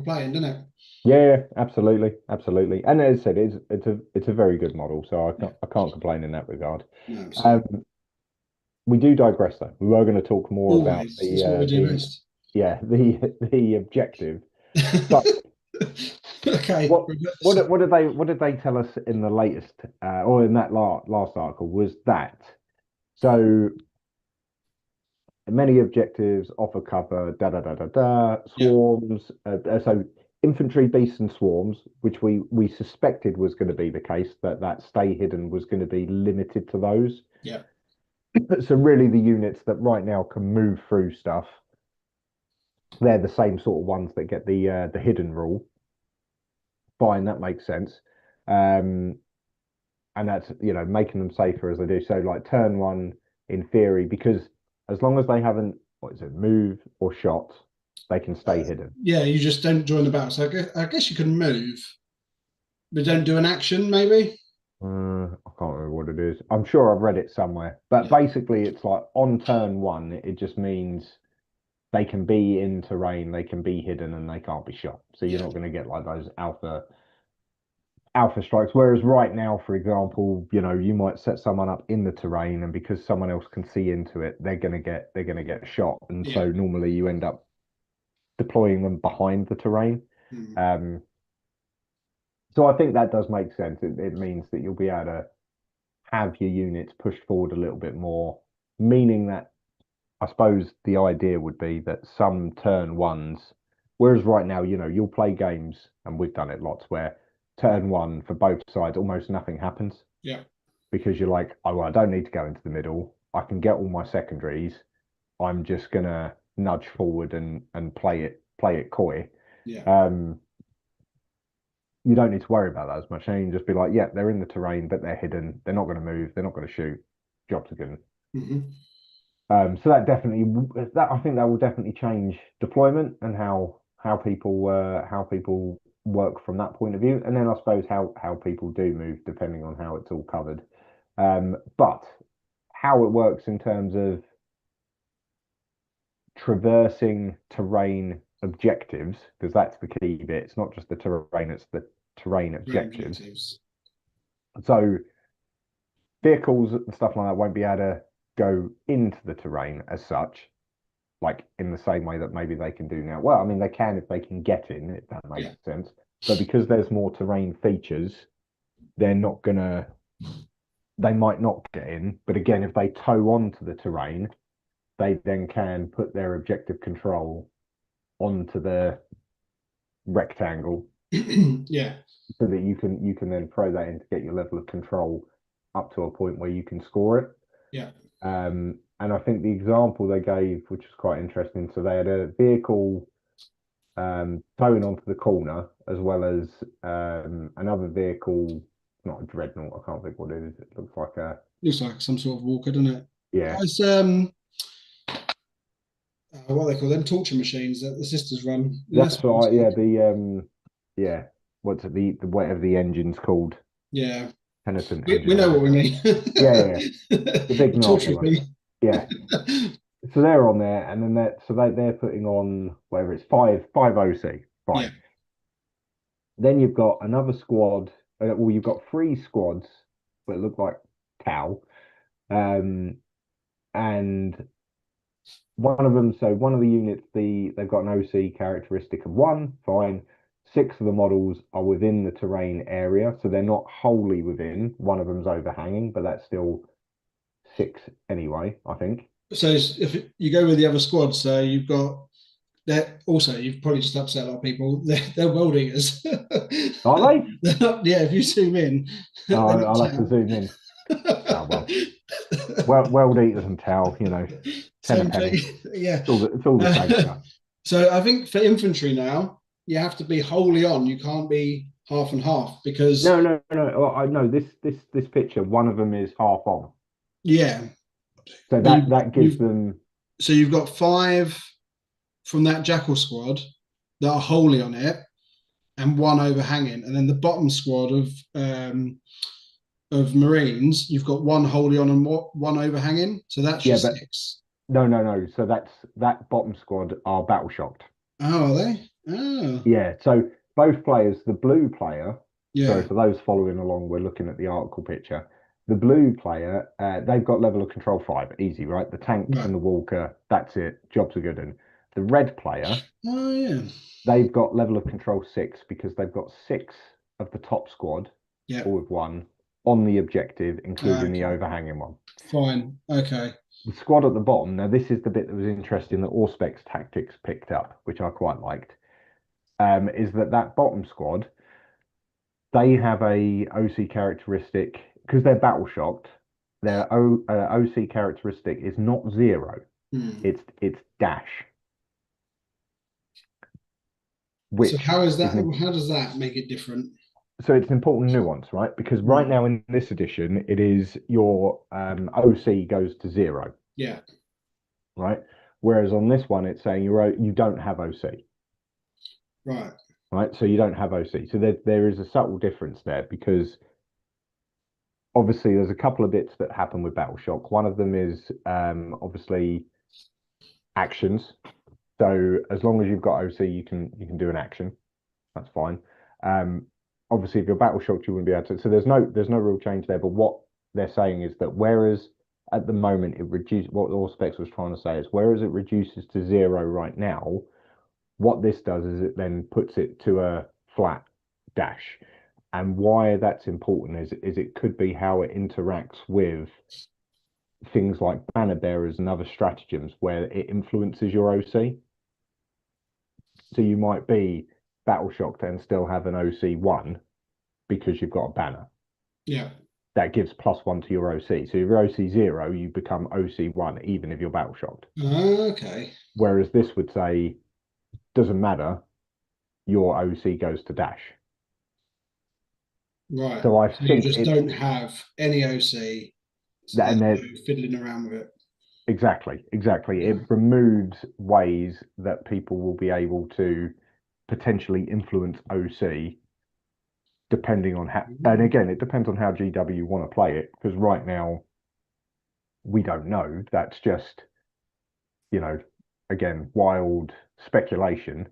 playing, doesn't it? Yeah, absolutely, absolutely. And as I said, it's a very good model, so Yeah. I can't complain in that regard. No, absolutely. Um, we do digress though. We were going to talk more about Always. It's what we do the best. yeah the objective. So Okay. what did they tell us in the latest or in that last article was that so many objectives offer cover Yeah. swarms so infantry beasts and swarms which we suspected was going to be the case that stay hidden was going to be limited to those. Yeah. So really the units that right now can move through stuff, they're the same sort of ones that get the hidden rule. Fine, that makes sense. Um, and that's making them safer as they do. So like turn one in theory, because as long as they haven't what is it moved or shot, they can stay hidden. Yeah, you just don't join the battle. So I guess you can move, but don't do an action, maybe. I can't remember what it is. I'm sure I've read it somewhere, but Yeah. basically it's like on turn one, it just means they can be in terrain, they can be hidden, and they can't be shot. So you're Yeah. not going to get like those alpha strikes. Whereas right now, for example, you might set someone up in the terrain, and because someone else can see into it, they're gonna get shot. And Yeah. so normally you end up deploying them behind the terrain. Mm. Um, so I think that does make sense. It means that you'll be able to have your units pushed forward a little bit more, meaning that I suppose the idea would be that some turn ones, whereas right now, you'll play games, and we've done it lots, where turn one for both sides, almost nothing happens Yeah. because you're like, oh, well, I don't need to go into the middle. I can get all my secondaries. I'm just gonna nudge forward and play it coy. Yeah. Um, you don't need to worry about that as much. And you can just be like, yeah, they're in the terrain, but they're hidden. They're not going to move. They're not going to shoot. Jobs are good. Hmm. So that definitely that I think that will definitely change deployment and how people work from that point of view, and then I suppose how people do move depending on how it's all covered. But how it works in terms of traversing terrain objectives, because that's the key bit. It's not just the terrain; it's the terrain Great objectives. objectives. So vehicles and stuff like that won't be able to go into the terrain as such. like in the same way that maybe they can do now. Well, I mean, they can if they can get in, if that Yeah. makes sense. But because there's more terrain features, they're not gonna, they might not get in. But again, if they tow onto the terrain, they then can put their objective control onto the rectangle Yeah. so that you can then throw that in to get your level of control up to a point where you can score it. Yeah. And I think the example they gave, which was quite interesting, so they had a vehicle towing onto the corner as well as another vehicle, not a dreadnought, I can't think what it is. It looks like a, Looks like some sort of walker, doesn't it? yeah, It's what they call them torture machines that the sisters run. That's that's what it's right, called. yeah, yeah, what's it, the whatever the engine's called, Yeah. penitent We engine or know what we whatever. mean. Yeah, yeah, yeah. The big The nasty torture one. thing. Yeah. So they're on there, and then they're putting on whatever it's five OC, Yeah. fine. Then you've got another squad. Well, you've got three squads that look like Tau, um, and one of them. So one of the units, they've got an OC characteristic of one, fine. Six of the models are within the terrain area, so they're not wholly within. One of them's overhanging, but that's still six anyway, I think. So if you go with the other squad, so you've got that also, you've probably just upset a lot of people. They're world eaters. Are they? They're not, yeah, if you zoom in, they're Oh, not I'll have to town. zoom in. Oh well, world eaters and Tau, ten a Same penny. thing. Yeah. It's all the same Uh, stuff. so I think for infantry now, you have to be wholly on. You can't be half and half because, No, no, no. Well, I know this picture. One of them is half on, yeah, so but that gives them. you've got five from that jackal squad that are wholly on it, and one overhanging, and then the bottom squad of Marines, you've got one wholly on and one overhanging. So that's your Yeah, but six. no, no, no. So that bottom squad are battle shocked. Oh, are they? Oh, Yeah. So both players, the blue player. Sorry yeah. for those following along. We're looking at the article picture. The blue player, they've got level of control five, easy, right? The tank Right. and the walker, that's it. Jobs are good. And the red player, Oh, yeah. they've got level of control six because they've got six of the top squad, Yeah. all with one, on the objective, including the Okay. overhanging one. Fine. Okay. The squad at the bottom, now this is the bit that was interesting that Auspex Tactics picked up, which I quite liked, is that bottom squad, they have a OC characteristic, because they're battle shocked, their OC characteristic is not zero, Hmm. it's dash, So which how is is that? an How does that make it different? so it's an important nuance, right? Because right Right. now in this edition, it is your OC goes to zero, Yeah. right? Whereas on this one, it's saying you don't have OC, Right. right? So you don't have OC. So there is a subtle difference there because obviously there's a couple of bits that happen with Battle Shock. One of them is obviously actions. So as long as you've got OC, you can do an action. That's fine. Um, Obviously, if you're battle shocked, you wouldn't be able to. So there's no real change there. But what they're saying is that whereas at the moment it reduces what the specs was trying to say is whereas it reduces to zero right now, what this does is it then puts it to a flat dash. And why that's important is it could be how it interacts with things like banner bearers and other stratagems where it influences your OC. So you might be battle shocked and still have an OC1 because you've got a banner. Yeah. That gives +1 to your OC. So if you're OC zero, you become OC1 even if you're battle shocked. Okay. Whereas this would say, doesn't matter, your OC goes to dash. Right. So I So you think just it's don't have any OC. So that, there's and no they're fiddling around with it. exactly. Yeah. It removes ways that people will be able to potentially influence OC depending on how, and Mm. again, it depends on how GW want to play it because right now we don't know. That's just, you know, again, wild speculation.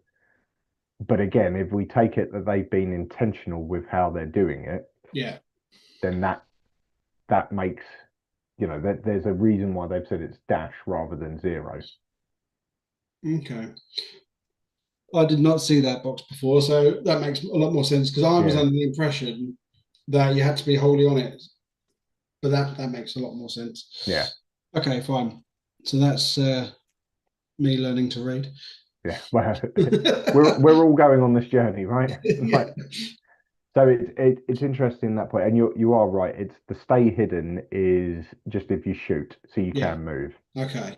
But again, if we take it that they've been intentional with how they're doing it, Yeah. then that makes, that there's a reason why they've said it's dash rather than zero. Okay. I did not see that box before, so that makes a lot more sense because I was Yeah, under the impression that you had to be wholly on it, but that makes a lot more sense. yeah, Okay, fine. So that's me learning to read. yeah. Well, we're all going on this journey, right? Yeah, Like, so it's interesting that point, and you are right. It's the stay hidden is just if you shoot, so you yeah. can move. Okay.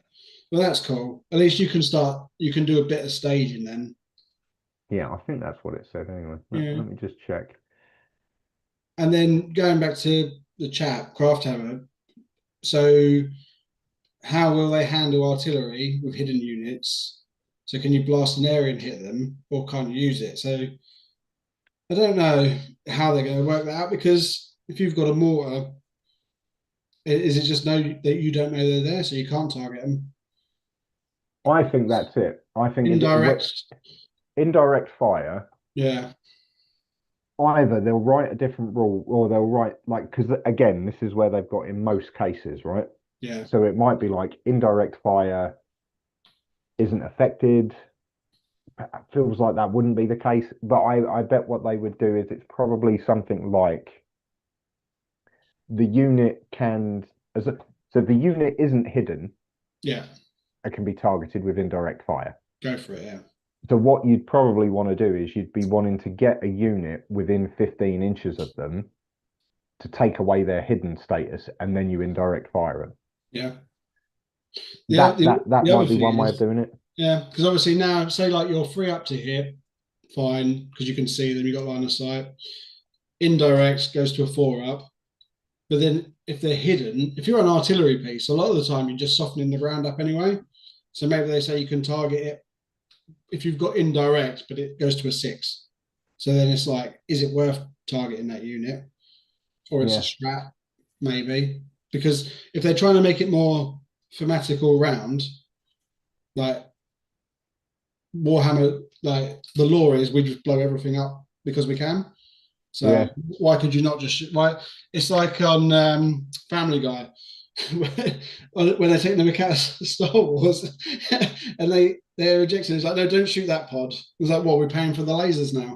Well, that's cool. At least you can start. You can do a bit of staging then. Yeah, I think that's what it said anyway. Yeah. Let me just check. And then going back to the chat, Craft Hammer. So, how will they handle artillery with hidden units? So, can you blast an area and hit them, or can't you use it? So, I don't know how they're going to work that out because if you've got a mortar, is it just know that you don't know they're there, so you can't target them? I think that's it. I think Indirect, indirect fire, yeah, either they'll write a different rule or they'll write like, because again, this is where they've got in most cases, right? yeah, So it might be like indirect fire isn't affected. Feels like that wouldn't be the case, but I bet what they would do is it's probably something like the unit can, as a, so if the unit isn't hidden, yeah. it can be targeted with indirect fire. Go for it, yeah, So what you'd probably want to do is you'd be wanting to get a unit within 15 inches of them to take away their hidden status, and then you indirect fire them. yeah. That The other might be thing one way of is, doing it. yeah, because obviously now, say like you're free up to hit, fine, because you can see them, you got line of sight. Indirect goes to a four up, but then if they're hidden, if you're an artillery piece, a lot of the time you're just softening the ground up anyway. So maybe they say you can target it if you've got indirect, but it goes to a six. So then it's like, is it worth targeting that unit? Or it's a Yeah, strat, maybe. Because if they're trying to make it more thematic all round, like Warhammer, like the lore is we just blow everything up because we can. So yeah. why could you not just why? It's like on Family Guy when they take them out of Star Wars and their rejection is like, no, don't shoot that pod. It's like, well, we're paying for the lasers now.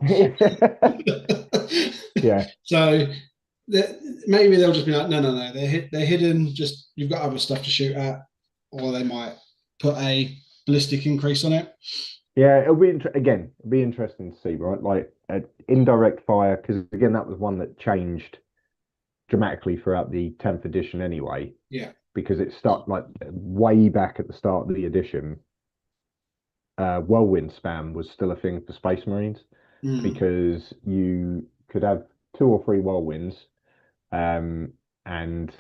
Yeah, So maybe they'll just be like, no, no, no, they're hidden. Just you've got other stuff to shoot at, or they might put a ballistic increase on it. yeah. Again, it'll be interesting to see, right? Like indirect fire, because again, that was one that changed dramatically throughout the 10th edition anyway, Yeah. because it started like way back at the start of the edition. Whirlwind spam was still a thing for Space Marines Mm. because you could have two or three whirlwinds, and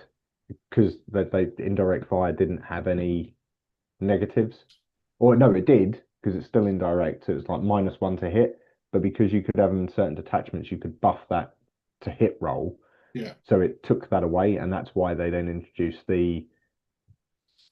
because they indirect fire didn't have any negatives, or no, it did because it's still indirect, so it's like -1 to hit. But because you could have them in certain detachments, you could buff that to hit roll. Yeah. So it took that away, and that's why they then introduced the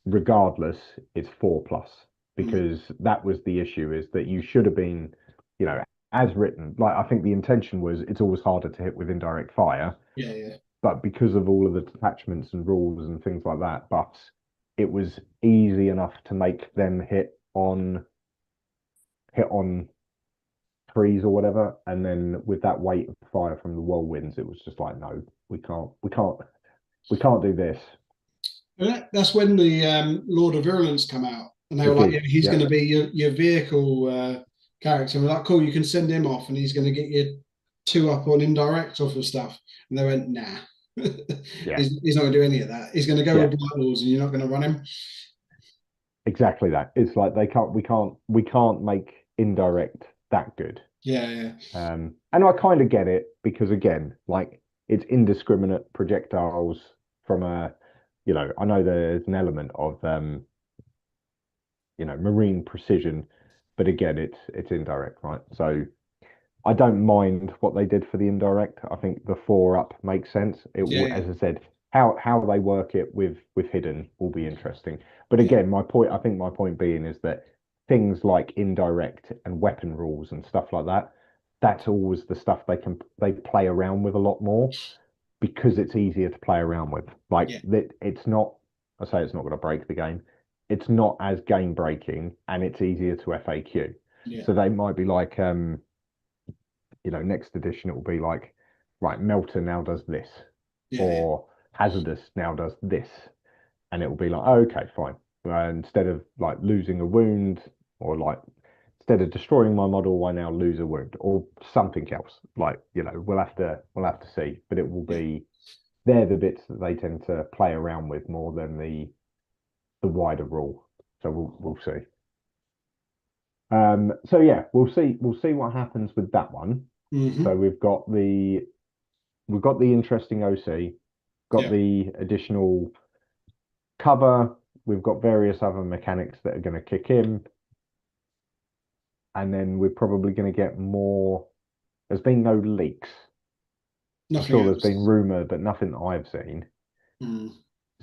regardless, it's 4+, Mm. because that was the issue is that you should have been, you know, as written. Like I think the intention was it's always harder to hit with indirect fire, Yeah. Yeah. but because of all of the detachments and rules and things like that, buffs, it was easy enough to make them hit on trees or whatever. And then with that weight of fire from the whirlwinds, it was just like, no, we can't do this. And that's when the Lord of Virulence come out, and they were It like, yeah, did, he's yeah, going to be your vehicle character. And we're like, cool, you can send him off, and he's going to get you two up on indirect off of stuff. And they went, nah, yeah, he's not going to do any of that. He's going to go yeah. with Blight Lords, and you're not going to run him. Exactly that. It's like we can't make indirect that good. Yeah, yeah, And I kind of get it because again, like it's indiscriminate projectiles from I know there's an element of marine precision, but again, it's indirect, right? So I don't mind what they did for the indirect. I think the four up makes sense. yeah, As I said, how they work it with hidden will be interesting. But yeah, again, I think my point being is that things like indirect and weapon rules and stuff like that, that's always the stuff they play around with a lot more because it's easier to play around with. Like yeah, that, it's not. I say it's not going to break the game. it's not as game breaking and it's easier to FAQ. Yeah. So they might be like, next edition it will be like, right, Melter now does this, Yeah. Yeah. or Hazardous now does this, and it will be like, oh, okay, fine. Instead of like losing a wound, or like instead of destroying my model, I now lose a wound, or something else. Like, we'll have to see, but it will Yeah. be they're the bits that they tend to play around with more than the wider rule. So we'll see. So yeah, we'll see what happens with that one. So Hmm. we've got the interesting OC, got Yeah. the additional cover, we've got various other mechanics that are going to kick in, and then we're probably going to get more. There's been no leaks. I'm Nothing sure there's been else. rumor, but nothing that I've seen. Mm.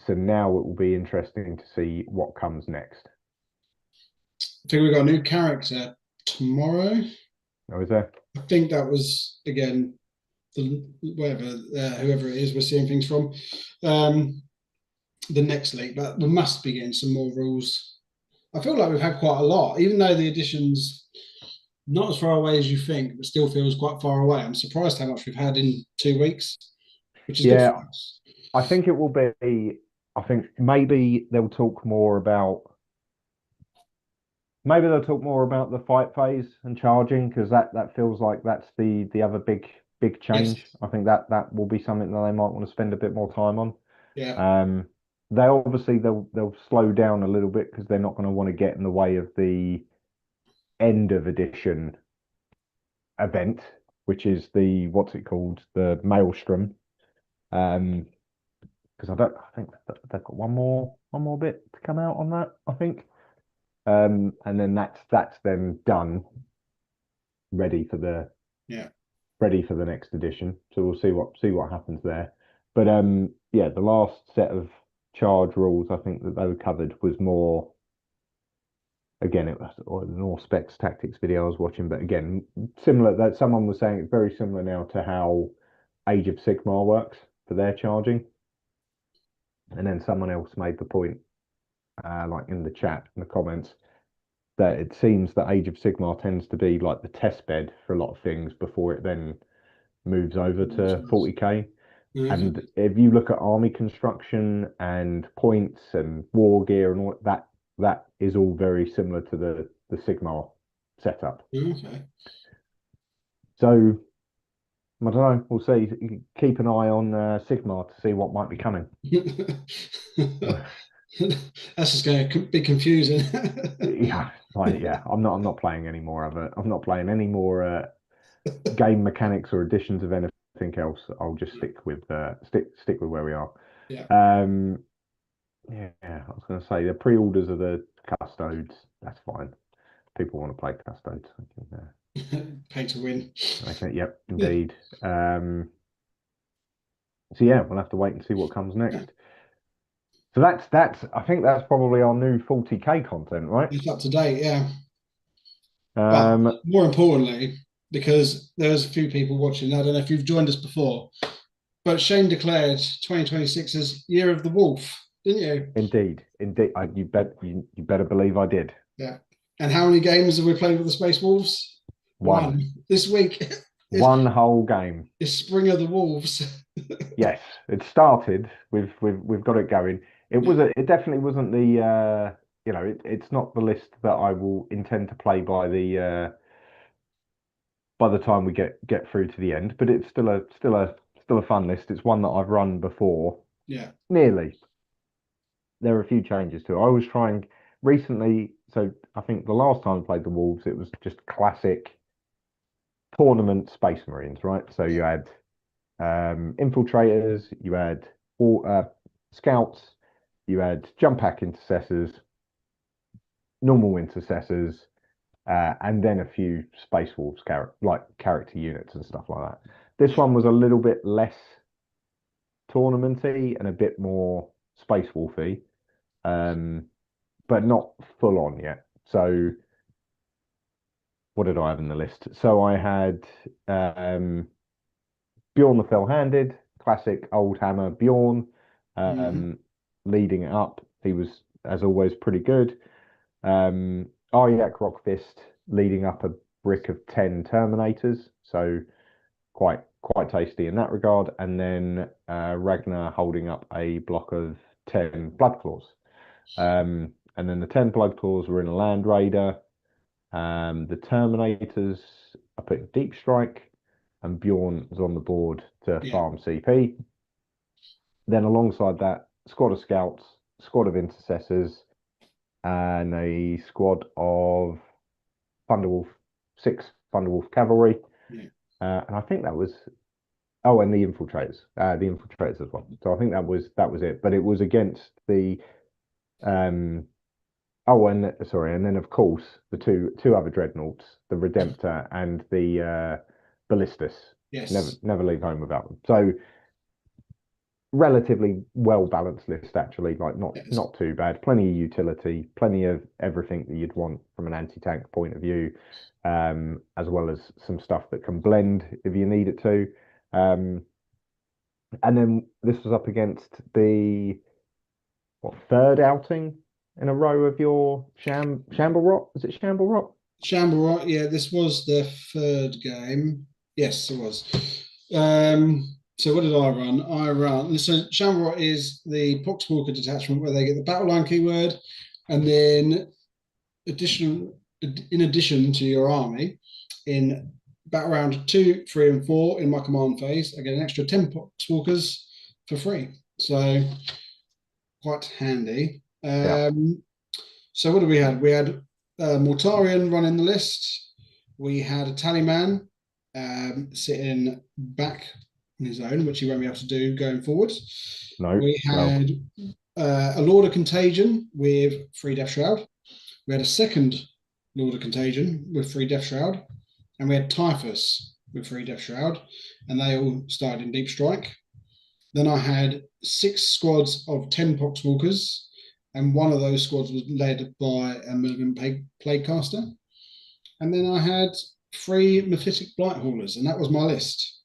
So now it will be interesting to see what comes next. I think we got a new character tomorrow. Oh, is there? I think that was again the whatever whoever it is we're seeing things from um, the next league, but we must be getting some more rules. I feel like we've had quite a lot, even though the additions not as far away as you think, but still feels quite far away. I'm surprised how much we've had in 2 weeks, which is good Yeah, for us. I think it will be. I think maybe they'll talk more about the fight phase and charging because that feels like that's the other big change. Yes, I think that will be something that they might want to spend a bit more time on. yeah, Um, they'll slow down a little bit because they're not going to want to get in the way of the end of edition event, which is the what's it called, the Maelstrom. Um, because I think they've got one more bit to come out on that. I think. And then that's then done, ready for the yeah. ready for the next edition. So we'll see what happens there. But yeah, the last set of charge rules I think that they were covered was more. Again, it was or the North Specs Tactics video I was watching, but again, similar. That someone was saying it's very similar now to how Age of Sigmar works for their charging. And then someone else made the point, like in the chat, in the comments, that it seems that Age of Sigmar tends to be like the test bed for a lot of things before it then moves over to 40k. And Okay. if you look at army construction and points and war gear and all that, that is all very similar to the Sigmar setup. Okay. So I don't know. We'll see. Keep an eye on Sigmar to see what might be coming. That's just going to be confusing. Yeah, like, yeah. I'm not playing any more of it. I'm not playing any more game mechanics or additions of anything else. I'll just stick with where we are. Yeah. Um, yeah, I was going to say the pre-orders of the custodes. That's fine. People want to play custodes. Pay to win. Yep, indeed. So yeah, we'll have to wait and see what comes Yeah, next. So that's. I think that's probably our new 40k content, right? it's up to date. Yeah. But Um, more importantly, because there's a few people watching, I don't know if you've joined us before, but Shane declared 2026 as Year of the Wolf, didn't you? indeed. You better believe I did. Yeah. And how many games have we played with the Space Wolves? One, One. This week is, one whole game. is Spring of the Wolves. Yes, it started. We've got it going. Yeah. It definitely wasn't the it's not the list that I will intend to play by the time we get through to the end, but it's still a fun list. It's one that I've run before. Yeah. Nearly. There are a few changes to it. I was trying recently, so I think the last time I played the Wolves, it was just classic tournament Space Marines, right? So Yeah. you had infiltrators, you had all scouts, you had jump pack intercessors, normal intercessors, and then a few Space Wolves character units and stuff like that. This Yeah. one was a little bit less tournamenty and a bit more Space Wolfy, um, but not full on yet. So what did I have in the list? So I had Bjorn the Fell-Handed, classic old hammer Bjorn, Hmm. leading it up. He was as always, pretty good. Aryak Rockfist leading up a brick of 10 Terminators, so quite tasty in that regard. And then Ragnar holding up a block of 10 Bloodclaws. And then the 10 Bloodclaws were in a Land Raider. The Terminators I put Deep Strike, and Bjorn was on the board to Yeah. farm CP. Then alongside that, squad of scouts, squad of intercessors, and a squad of Thunderwolf, 6 Thunderwolf cavalry. Yeah. And I think that was oh, and the infiltrators as well. So I think that was it. But it was against the um oh, and sorry, and then of course the two other dreadnoughts, the Redemptor and the Ballistus. Never Yes. never leave home without them. So relatively well balanced list actually, like not Yes. not too bad. Plenty of utility, plenty of everything that you'd want from an anti-tank point of view, as well as some stuff that can blend if you need it to. Um, and then this was up against the third outing in a row of your Shamble Rot? Is it Shamble Rot? Shamble, yeah, this was the third game. Yes, it was. So what did I run? So Shamble is the Poxwalker detachment where they get the battle line keyword, and then in addition to your army, in battle round 2, 3, and 4 in my command phase, I get an extra 10 Poxwalkers for free. So quite handy. Yeah. So what did we had? We had Mortarion running the list. We had a Tallyman sitting back on his own, which he won't be able to do going forward. No. We Well, had a Lord of Contagion with 3 Death Shroud. We had a second Lord of Contagion with 3 Death Shroud. And we had Typhus with 3 Death Shroud. And they all started in Deep Strike. Then I had 6 squads of 10 Poxwalkers, and one of those squads was led by a Malignant Plaguecaster. And then I had 3 Mephitic Blight Haulers, and that was my list.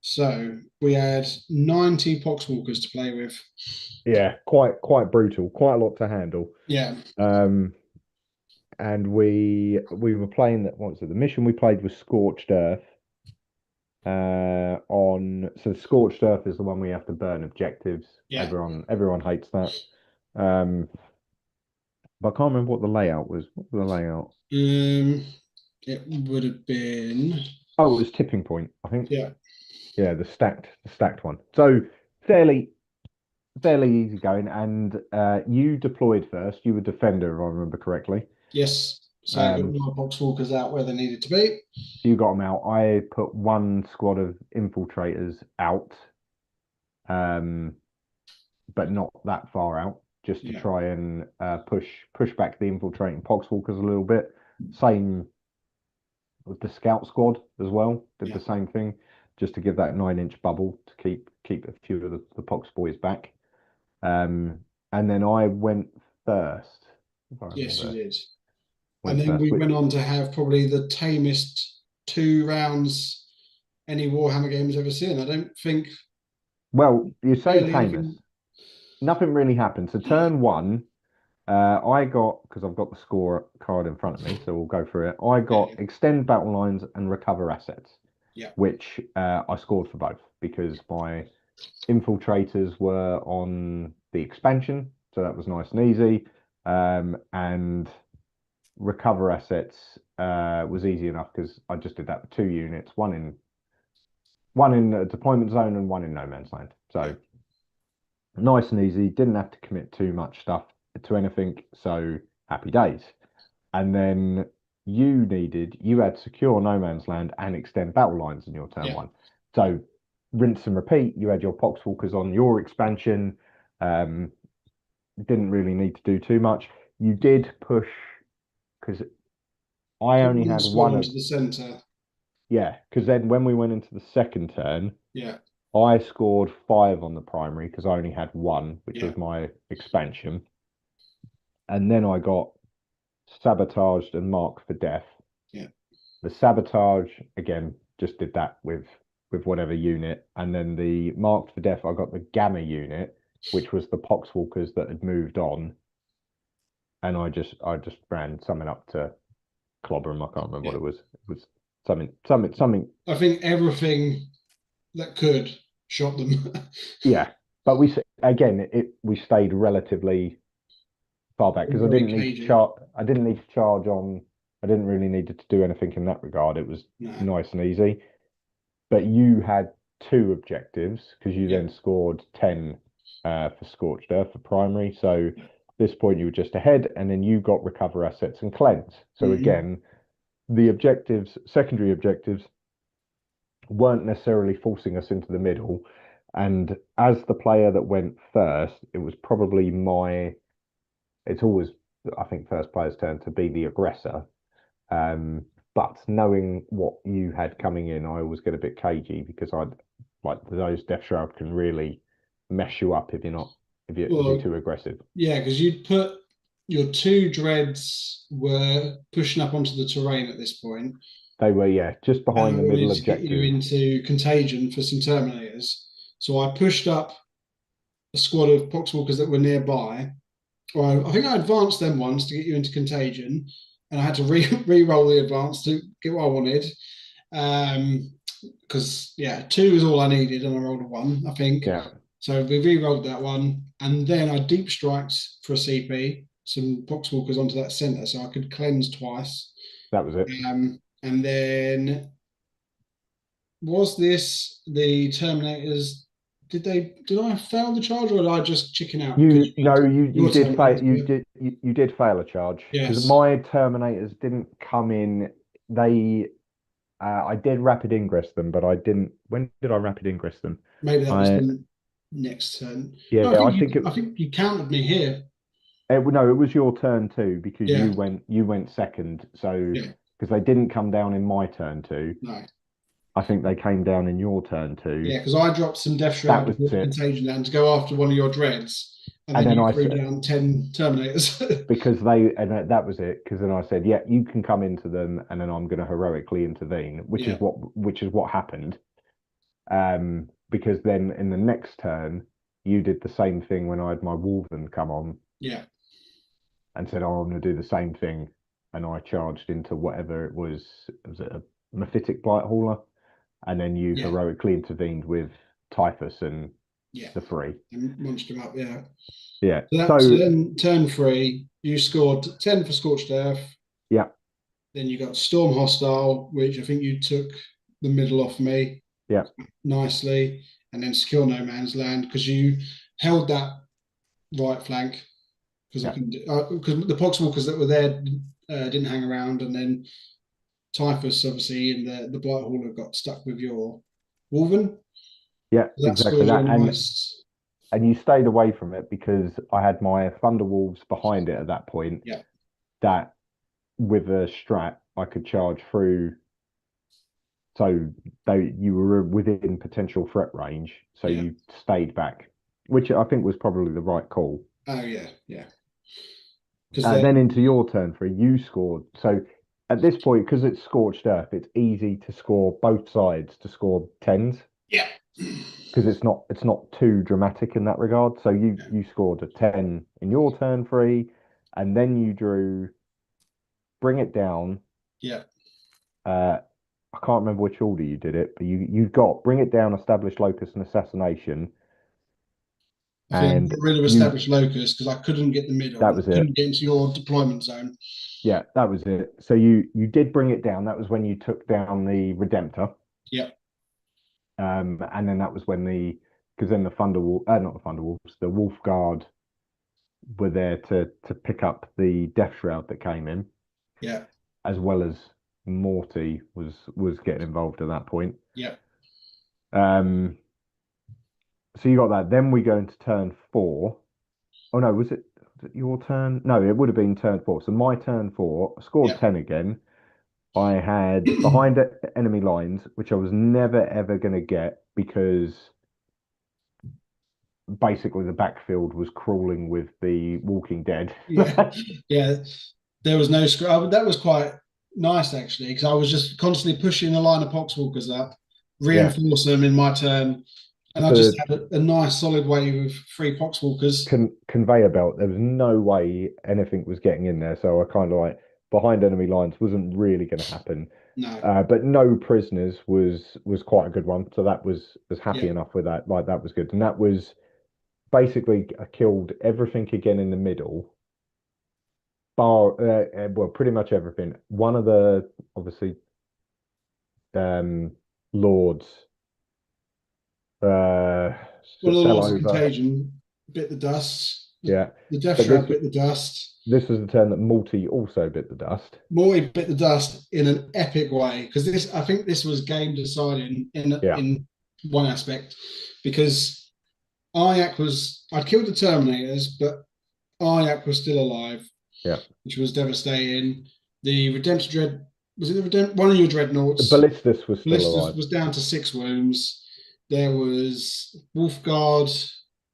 So we had 90 Poxwalkers to play with. yeah, quite brutal, quite a lot to handle. Yeah. Um, and we were playing that. What was it? The mission we played was Scorched Earth. So Scorched Earth is the one we have to burn objectives. Yeah. Everyone hates that. Um, but I can't remember what the layout was. What was the layout? It would have been, Oh, it was Tipping Point, I think. yeah. Yeah, the stacked one. So fairly fairly easy going. And you deployed first. You were defender, if I remember correctly. Yes. So I got Um, my Poxwalkers out where they needed to be. so you got them out. I put one squad of infiltrators out, um, but not that far out, just to Yeah. try and push back the infiltrating poxwalkers a little bit. Same with the scout squad as well. Did Yeah. the same thing, just to give that 9-inch bubble to keep a few of the pox boys back. Um, and then I went first, if I Yes, you remember. did. And Went then first. we went on to have probably the tamest 2 rounds any Warhammer game has ever seen. I don't think Well, you say barely tamest. anything. Nothing really happened. So turn one, I got because I've got the score card in front of me, so we'll go through it. I got Yeah, extend battle lines and recover assets, yeah, which I scored for both because my infiltrators were on the expansion, so that was nice and easy. And recover assets was easy enough because I just did that with 2 units, one in a deployment zone and one in no man's land. yeah, So nice and easy. Didn't have to commit too much stuff to anything. So happy days. And then you had secure no man's land and extend battle lines in your turn yeah, one. So rinse and repeat. You had your poxwalkers on your expansion. Um, didn't really need to do too much. You did push because I put only one had squad one onto of the center. yeah. Because then when we went into the second turn, Yeah, I scored 5 on the primary because I only had one, which yeah, was my expansion. And then I got sabotaged and marked for death. yeah, The sabotage again just did that with whatever unit, and then the marked for death I got the gamma unit, which was the poxwalkers that had moved on. and I just ran something up to clobber him. I can't remember what Yeah. it was. It was something. I think everything that could shot them. Yeah, but again we stayed relatively far back because I Very didn't need to cagey. charge. I didn't need to charge on. I didn't really need to do anything in that regard. It was No. nice and easy. But you had two objectives because you Yeah. then scored 10 for Scorched Earth for primary. So at this point, you were just ahead, and then you got recover assets and cleanse. So Mm-hmm. again, the objectives, secondary objectives, weren't necessarily forcing us into the middle. And as the player that went first, it was probably it's always, I think, first player's turn to be the aggressor. Um, but knowing what you had coming in, I always get a bit cagey because I'd like those Death Shroud can really mess you up if you're Well, too aggressive. yeah, because you'd put your two dreads were pushing up onto the terrain at this point, They were, yeah, just and I behind the middle wanted to get you objective. into contagion for some terminators. So I pushed up a squad of poxwalkers that were nearby. Or I think I advanced them once to get you into contagion, and I had to re-roll the advance to get what I wanted. Because yeah, two is all I needed, and I rolled a one, I think. Yeah, So we re-rolled that one, and then I deep striked for a CP, some poxwalkers onto that center, so I could cleanse twice. that was it. And then was this the Terminators? Did I fail the charge, or did I just chicken out because You no, you your did fail. Terminators were? You did fail a charge because Yes, my Terminators didn't come in. They I did rapid ingress them, but I didn't. When did I rapid ingress them? maybe that was I the next turn. Yeah, No, I think I think I think you counted me here. no, it was your turn too because Yeah, you went second. So yeah, because they didn't come down in my turn two, no, I think they came down in your turn two. yeah, because I dropped some Death That Shroud to was put it. Contagion down to go after one of your dreads, and And then then you I threw said down 10 Terminators. because they and that was it because then I said, yeah, you can come into them, and then I'm going to heroically intervene, Yeah, which is what happened. Because then in the next turn, you did the same thing when I had my Wolven come on yeah, and said, "Oh, I'm going to do the same thing," and I charged into whatever it was. Was it a Mephitic Blight Hauler? And then you yeah, heroically intervened with Typhus and yeah, the three. and munched them up. Yeah. Yeah. So So then turn three, you scored 10 for Scorched Earth. yeah, Then you got Storm Hostile, which I think you took the middle off me yeah, nicely, and then Secure No Man's Land because you held that right flank because I yeah, can because the Poxwalkers that were there didn't hang around, and then Typhus obviously and the Blight Hauler got stuck with your Wolven. yeah, That exactly scored you that. a And nice. you stayed away from it because I had my Thunderwolves behind it at that point. Yeah, That with a strat I could charge through. So you were within potential threat range, so yeah. you stayed back, which I think was probably the right call. Oh yeah, yeah. Because then Then into your turn for you scored. So at this point, because it's scorched earth, it's easy to score both sides to score tens yeah, because it's not too dramatic in that regard. So you yeah, you scored a 10 in your turn three, and then you drew bring it down. yeah. Uh, I can't remember which order you did it, but you got bring it down, establish locus and assassination, I think I and got rid of you established locus because I couldn't get the middle. that I was it. couldn't get into your deployment zone. Yeah, that was it. So you did bring it down. That was when you took down the Redemptor. Yeah, And then that was when because then the not the Thunderwolves, the Wolf Guard were there to pick up the Death Shroud that came in, yeah, as well as Morty was getting involved at that point. yeah, Um, so you got that. Then we go into turn four. Oh no, was it your turn? No, it would have been turn four. So my turn four, I scored yeah, 10 again. I had behind enemy lines, which I was never ever going to get because basically the backfield was crawling with the Walking Dead. yeah, yeah. There was no scrub. That was quite nice actually because I was just constantly pushing the line of poxwalkers up, Yeah, reinforce them in my turn, And I just the had a nice solid wave of three poxwalkers. conveyor belt, there was no way anything was getting in there. So I kind of like behind enemy lines wasn't really going to happen. No, But no prisoners was quite a good one. So that was happy yeah. enough with that. Like that was good, and that was basically I killed everything again in the middle, bar well pretty much everything. One of the obviously um lords uh One of the fell Lords of over. Contagion bit the dust. Yeah, The Death but Shroud bit the dust. this was the turn that Multi also bit the dust. Morty bit the dust in an epic way because this, I think, this was game deciding Yeah, in one aspect because I'd killed the Terminators, but Ayak was still alive, yeah. which was devastating. The Redemptor Dread was it one of your The dreadnoughts? Ballistus was still Ballistus alive. was down to 6 wounds. There was Wolf Guard,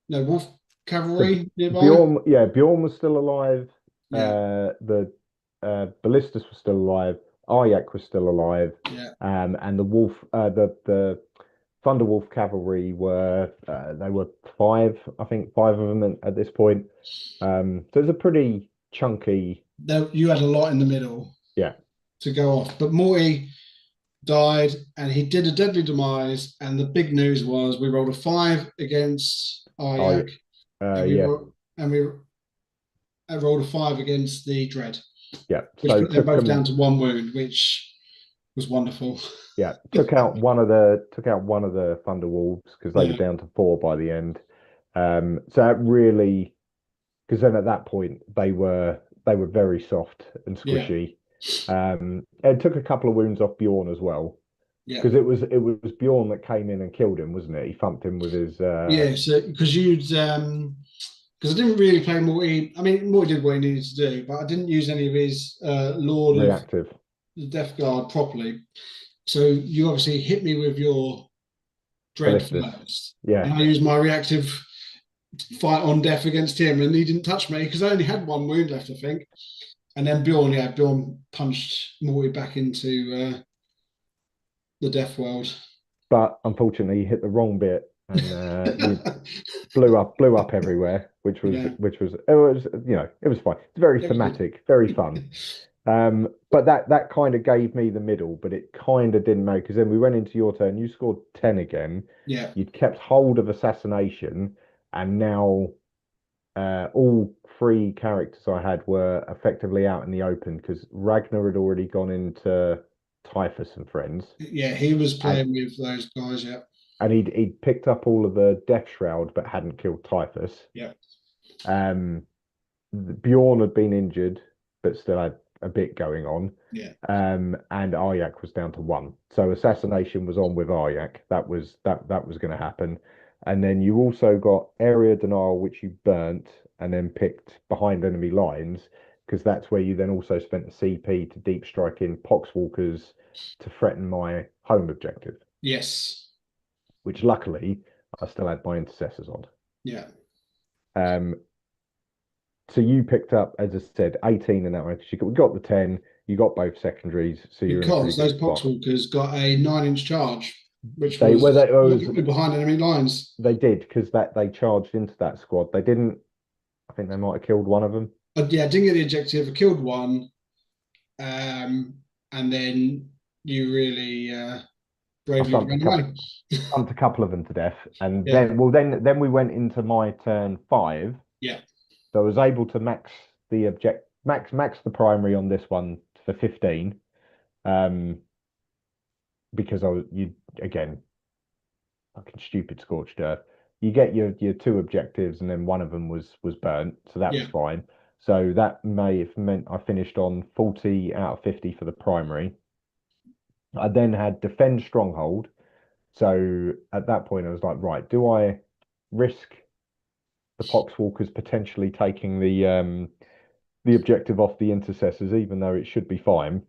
no Wolf So Cavalry nearby. Bjorn, yeah, Bjorn was still alive. Yeah, The Ballistus was still alive. Aryak was still alive. yeah, And the Wolf, the Thunderwolf cavalry were they were five, I think five of them at this point. So it's a pretty chunky, there, you had a lot in the middle yeah. to go off, but Morty died and he did a deadly demise. And the big news was we rolled a 5 against I Ayak, yeah, and we rolled a 5 against the Dread, yeah. which So put them took both them, down to 1 wound, which was wonderful. yeah, took out one of the Thunderwolves because they were Yeah, down to four by the end. So that really because then at that point they were very soft and yeah, squishy. It took a couple of wounds off Bjorn as well yeah, because it was Bjorn that came in and killed him, wasn't it? He thumped him with his yeah. So because because I didn't really play Morty. I mean, Morty did what he needed to do, but I didn't use any of his Lord of reactive the Death Guard properly. So you obviously hit me with your Dread ballistus. first, and Yeah, I used my reactive fight on death against him, and he didn't touch me because I only had 1 wound left, I think. And then Bjorn punched Morty back into the Death World. but unfortunately he hit the wrong bit and you blew up everywhere, Yeah, it was fine. It's very it was good. thematic, very fun. But that kind of gave me the middle, but it kind of didn't make because then we went into your turn. You scored 10 again. Yeah, You'd kept hold of assassination, and now all three characters I had were effectively out in the open because Ragnar had already gone into Typhus and friends, yeah, he was and playing with those guys. Yeah, he'd picked up all of the Death Shroud but hadn't killed Typhus. yeah, Um, Bjorn had been injured, but still had a bit going on. yeah, And Aryak was down to one. So assassination was on with Aryak. That was going to happen. And then you also got area denial, which you burnt and then picked behind enemy lines, because that's where you then also spent the CP to deep strike in Poxwalkers to threaten my home objective, yes, which luckily I still had my intercessors on. yeah. Um, So you picked up, as I said, 18 in that one because we got the 10, you got both secondaries, so you're in a pretty Because good those spot. Poxwalkers got a 9-inch charge, which They well, was they was literally behind enemy lines. they did because that they charged into that squad. They didn't. I think they might have killed one of them. Yeah, didn't get the objective. I killed one, um, and then you really I bravely thumped a ran couple, away. thumped a couple of them to death, and Yeah, then we went into my turn 5. yeah, So I was able to max the primary on this one for 15. Um, because I was you again fucking stupid scorched earth. You get your two objectives, and then one of them was burnt, so that was yeah, fine. So that may have meant I finished on 40 out of 50 for the primary. I then had defend stronghold. So at that point, I was like, right, do I risk the Poxwalkers potentially taking the objective off the intercessors, even though it should be fine?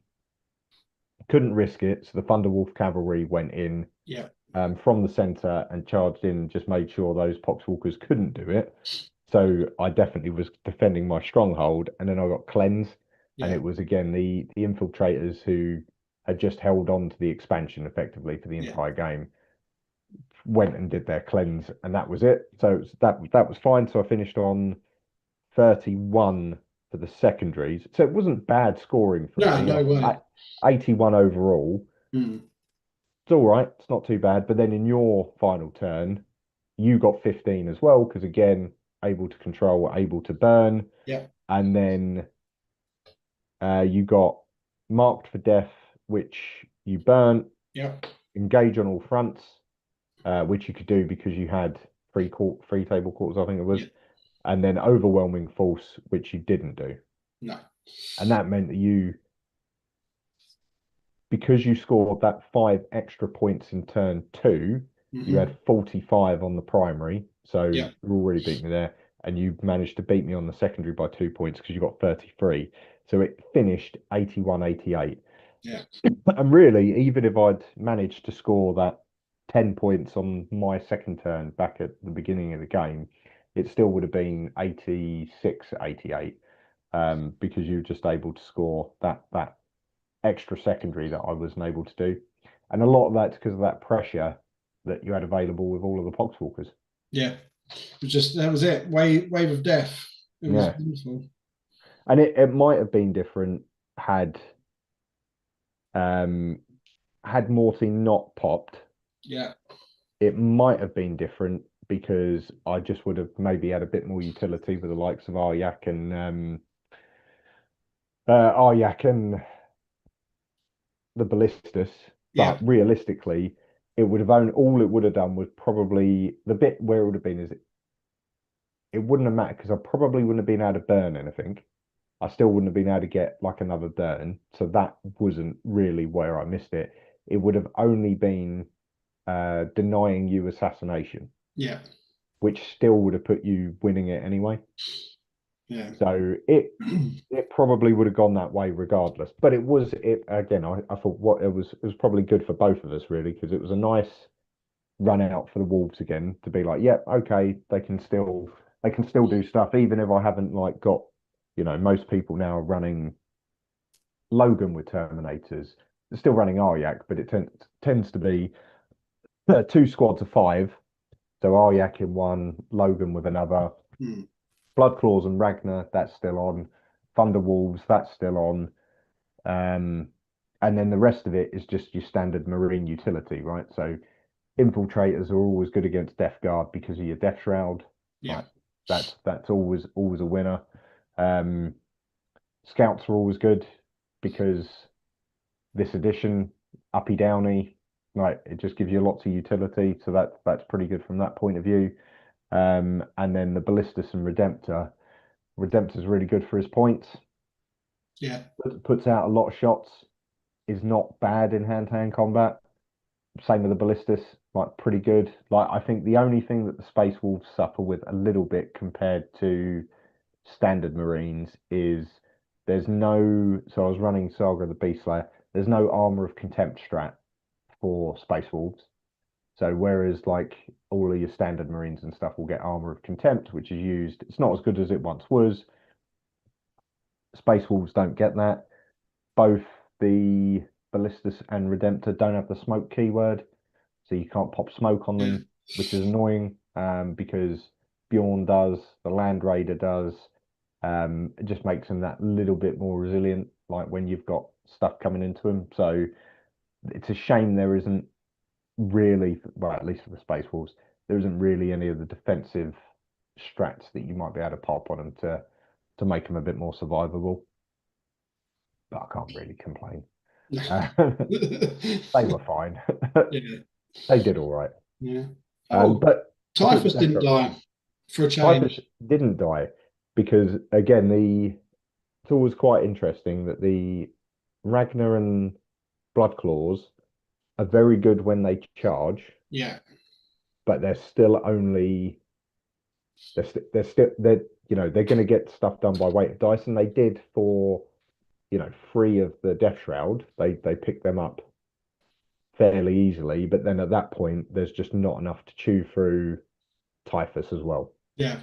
Couldn't risk it, so the Thunderwolf cavalry went in yeah, from the center and charged in and just made sure those Poxwalkers couldn't do it. So I definitely was defending my stronghold, and then I got cleanse, and yeah, it was again the infiltrators who had just held on to the expansion effectively for the yeah. entire game. went and did their cleanse, and that was it. So that was fine. So I finished on 31 for the secondaries. So it wasn't bad scoring for No, me. no way. 81 overall. Mm. It's all right. It's not too bad. But then in your final turn, you got 15 as well, because again, able to control, able to burn. Yeah, And then you got marked for death, which you burnt, yeah, engage on all fronts, which you could do because you had three table quarters, I think it yeah. was, and then overwhelming force, which you didn't do. No. And that meant that because you scored that 5 extra points in turn two, you Hmm. had 45 on the primary. So Yeah, you already beat me there. And you managed to beat me on the secondary by 2 points because you got 33. So it finished 81-88. yeah, And really, even if I'd managed to score that 10 points on my second turn back at the beginning of the game, it still would have been 86-88, because you were just able to score that extra secondary that I wasn't able to do. And a lot of that's because of that pressure that you had available with all of the Poxwalkers. yeah. It was just that was it. Wave of death. It was Yeah. beautiful. And it might have been different had um had Morty not popped. Yeah, It might have been different because I just would have maybe had a bit more utility with the likes of Aryak and the Ballistus. yeah, But realistically, it would have only all it would have done was probably the bit where it would have been is it wouldn't have mattered because I probably wouldn't have been able to burn anything. I still wouldn't have been able to get like another burn. So that wasn't really where I missed it. It would have only been denying you assassination, yeah, which still would have put you winning it anyway. yeah, So it probably would have gone that way regardless. But it again. I thought what it was probably good for both of us really because it was a nice run out for the Wolves again to be like, yep, okay, they can still do stuff even if I haven't like got most people now are running Logan with Terminators. They're still running Aryak, but it tends to be two squads of five. So Aryak in one, Logan with another. mm, Bloodclaws and Ragnar, that's still on. Thunderwolves, that's still on. Um, and then the rest of it is just your standard marine utility, right? So infiltrators are always good against Death Guard because of your Death Shroud. yeah, Right, that's always a winner. Um, Scouts are always good because this edition, uppy downy, right, it just gives you lots of utility. So that's pretty good from that point of view. And then the Ballistus and Redemptor. Redemptor's really good for his points. yeah, Puts out a lot of shots. Is not bad in hand-to-hand combat. Same with the Ballistus, like pretty good. Like I think the only thing that the Space Wolves suffer with a little bit compared to standard Marines is there's no. So I was running Saga of the Beast Slayer. There's no armor of contempt strat for Space Wolves. So whereas like all of your standard Marines and stuff will get armor of contempt, which is used, it's not as good as it once was. Space Wolves don't get that. Both the Ballistus and Redemptor don't have the smoke keyword, so you can't pop smoke on yeah, them, which is annoying because Bjorn does, the Land Raider does. It just makes them that little bit more resilient, like when you've got stuff coming into them. So it's a shame there isn't really, well, at least for the Space Wolves, there isn't really any of the defensive strats that you might be able to pop on them to make them a bit more survivable. But I can't really complain. Uh, they were fine. yeah, They did all right. yeah. Oh, But I thought the Typhus Death didn't Guard, die for a Typhus change. didn't die because again, it's always quite interesting that the Ragnar and Bloodclaws are very good when they charge, Yeah, but they're still only they're going to get stuff done by weight of dice, and they did for three of the Death Shroud. They picked them up fairly easily, but then at that point, there's just not enough to chew through Typhus as well. yeah.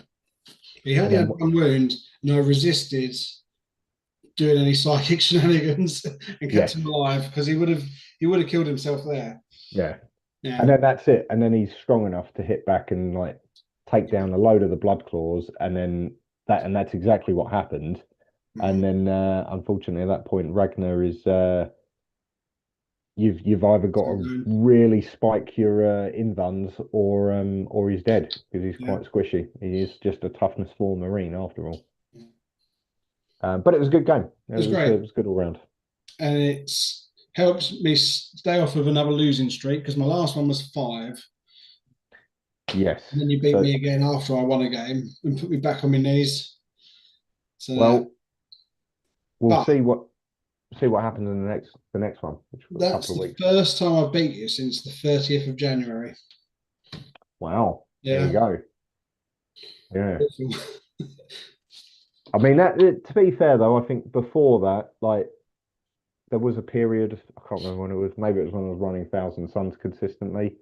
He And only then had one wound, and I resisted doing any psychic shenanigans and kept yes, him alive because he would have killed himself there. yeah. Yeah, And then that's it. And then he's strong enough to hit back and like take down a load of the blood claws, and then that's exactly what happened. And mm, then unfortunately at that point Ragnar is you've either got to really spike your invuns or he's dead because he's yeah, quite squishy. He is just a toughness 4 marine after all. But it was a good game. it was It great, was good all round. and it's helped me stay off of another losing streak because my last one was 5. Yes. And then you beat So me again after I won a game and put me back on my knees. So, well, we'll but see what happens in the next one, which is a that's couple of the weeks. first time I've beat you since the 30th of January. Wow. There you Yeah. go. Yeah. I mean to be fair though, I think before that, like there was a period, I can't remember when it was, maybe it was when I was running Thousand Suns consistently.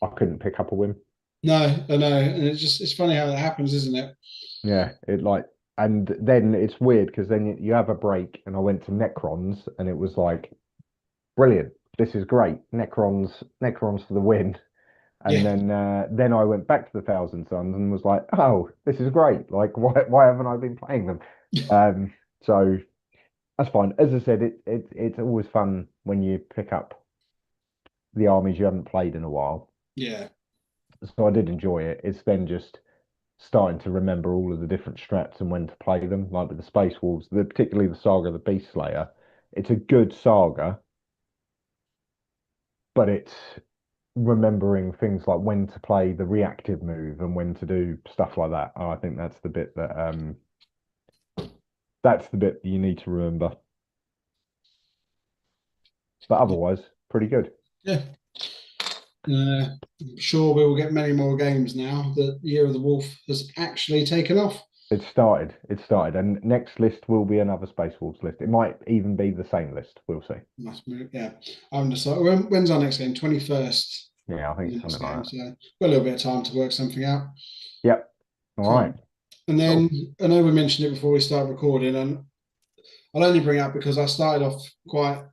I couldn't pick up a win. No, I know. And it's funny how that happens, isn't it? Yeah, it like, and then it's weird because then you have a break, and I went to Necrons, and it was like, brilliant, this is great, Necrons for the win. And Yeah. then I went back to the Thousand Suns and was like, oh, this is great. Like, why haven't I been playing them? Um, so that's fine. As I said, it's always fun when you pick up the armies you haven't played in a while. Yeah. So I did enjoy it. It's then just starting to remember all of the different strats and when to play them, like with the Space Wolves, particularly the Saga of the Beast Slayer. It's a good saga, but it's remembering things like when to play the reactive move and when to do stuff like that. I think that's the bit that you need to remember. But otherwise, pretty good. Yeah. I'm sure we will get many more games now that Year of the Wolf has actually taken off. It started. It started, and next list will be another Space Wolves list. It might even be the same list. We'll see. Yeah. I haven't decided. When's our next game? 21st. Yeah, I think The it's next something like game. that. So got a little bit of time to work something out. Yep. All Cool. right. And then Cool. I know we mentioned it before we start recording, and I'll only bring it up because I started off quite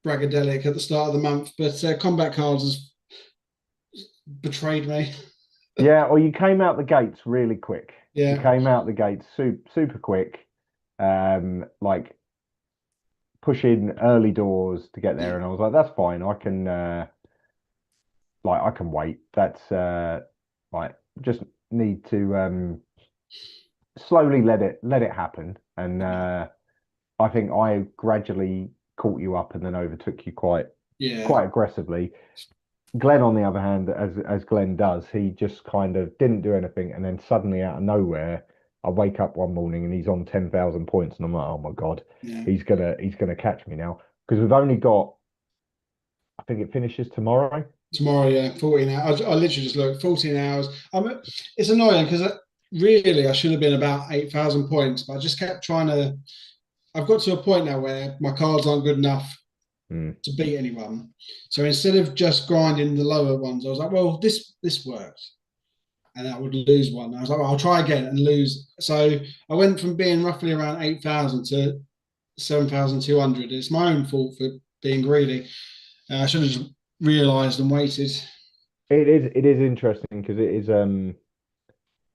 braggadelic at the start of the month, but Combat Cards has betrayed me. Yeah, or you came out the gates really quick. You Yeah, came out the gates super quick, like pushing early doors to get there, yeah, and I was like, that's fine. I can wait. That's like just need to slowly let it happen. And I think I gradually caught you up and then overtook you yeah, quite aggressively. Glenn, on the other hand, as Glenn does, he just kind of didn't do anything, and then suddenly out of nowhere, I wake up one morning and he's on 10,000 points, and I'm like, oh my god, yeah. he's gonna catch me now because we've only got, I think it finishes tomorrow. Tomorrow, yeah, 14 hours. I literally just looked, 14 hours. It's annoying because really I should have been about 8,000 points, but I just kept trying to. I've got to a point now where my cards aren't good enough Mm. to beat anyone. So instead of just grinding the lower ones, I was like, well, this worked. And I would lose one. I was like, well, I'll try again and lose. So I went from being roughly around 8,000 to 7,200. It's my own fault for being greedy. I should have just realised and waited. It is interesting because it is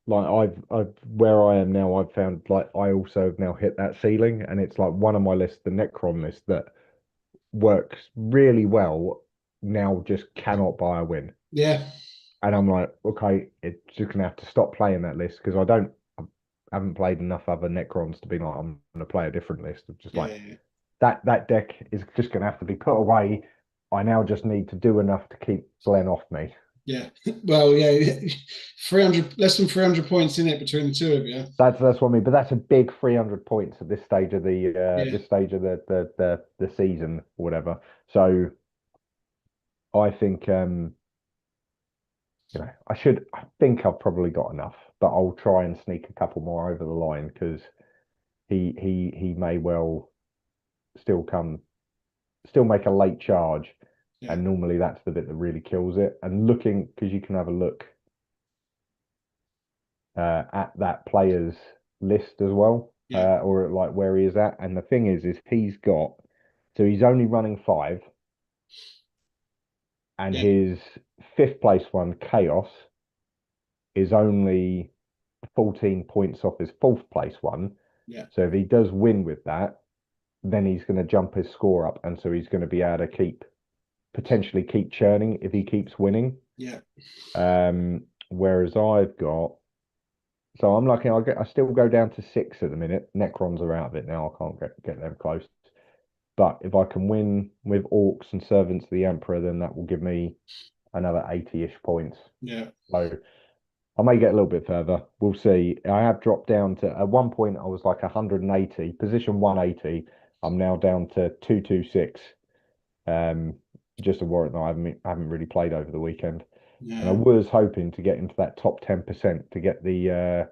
like I've where I am now, I've found like I also have now hit that ceiling, and it's like one of my lists, the Necron list, that works really well now just cannot buy a win. Yeah, And I'm like, okay, it's just gonna have to stop playing that list because I haven't played enough other Necrons to be like, I'm gonna play a different list. Of just like yeah, that deck is just gonna have to be put away. I now just need to do enough to keep Glenn off me. yeah. Well, yeah, 300, less than 300 points in it between the two of you. That's what I mean. But that's a big 300 points at this stage of Yeah, the season or whatever. So I think I think I've probably got enough, but I'll try and sneak a couple more over the line because he may well still come still make a late charge, yeah, and normally that's the bit that really kills it. And looking because you can have a look at that player's list as well, yeah, or like where he is at. And the thing is he's only running 5, and Yeah. his fifth place one, Chaos, is only 14 points off his fourth place one. Yeah. So if he does win with that, then he's going to jump his score up, and so he's going to be able to potentially keep churning if he keeps winning. Yeah. Whereas I've got, so I'm lucky. I still go down to 6 at the minute. Necrons are out of it now. I can't get them close. But if I can win with Orcs and Servants of the Emperor, then that will give me another 80-ish points. Yeah. So I may get a little bit further. We'll see. I have dropped down to, at one point I was like 180, position 180. I'm now down to 226. Just a warrant that I haven't really played over the weekend. And I Yeah. was hoping to get into that top 10% to get the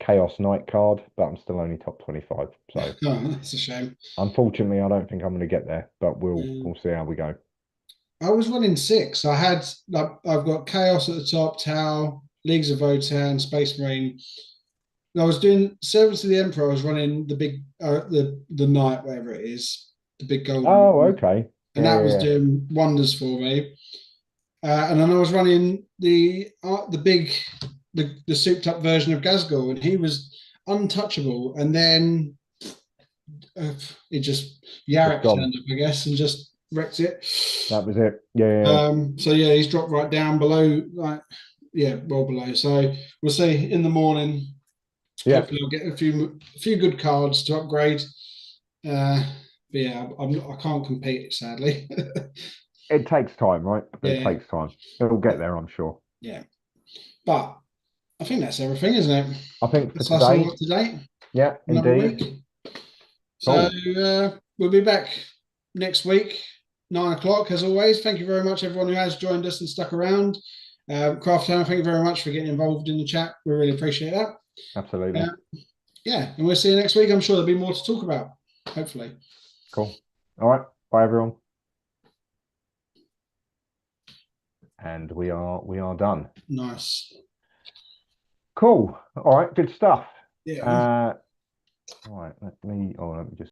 Chaos Knight card, but I'm still only top 25. So Oh, that's a shame. unfortunately, I don't think I'm going to get there, but we'll Yeah. we'll see how we go. I was running six. I had like I've got Chaos at the top, Tau, Leagues of Votan, Space Marine. And I was doing Servants of the Emperor. I was running the big the knight, whatever it is, the big golden Oh, one. okay. And Yeah, that yeah, was yeah. doing wonders for me. And then I was running the big the souped up version of Gazgul, and he was untouchable. And then it just Just Yarrick gone. turned up, I guess, and just wrecked it. That was it. Yeah, yeah, yeah. So yeah, he's dropped right down below, like yeah, well below. So we'll see in the morning. Yeah, Hopefully, I'll get a few good cards to upgrade. Uh, but yeah, I can't compete sadly. it takes time, right? It Yeah, takes time. It'll get there, I'm sure. yeah. But I think that's everything, isn't it? I think for That's all today, up to date. yeah, Another indeed. week. So Cool. we'll be back next week, 9 o'clock, as always. Thank you very much, everyone who has joined us and stuck around. Craft Town, thank you very much for getting involved in the chat. We really appreciate that. Absolutely. Uh, yeah, and we'll see you next week. I'm sure there'll be more to talk about, hopefully. Cool. All right. Bye, everyone. And we are done. Nice. Cool. All right. Good stuff. Yeah. All right. Let me just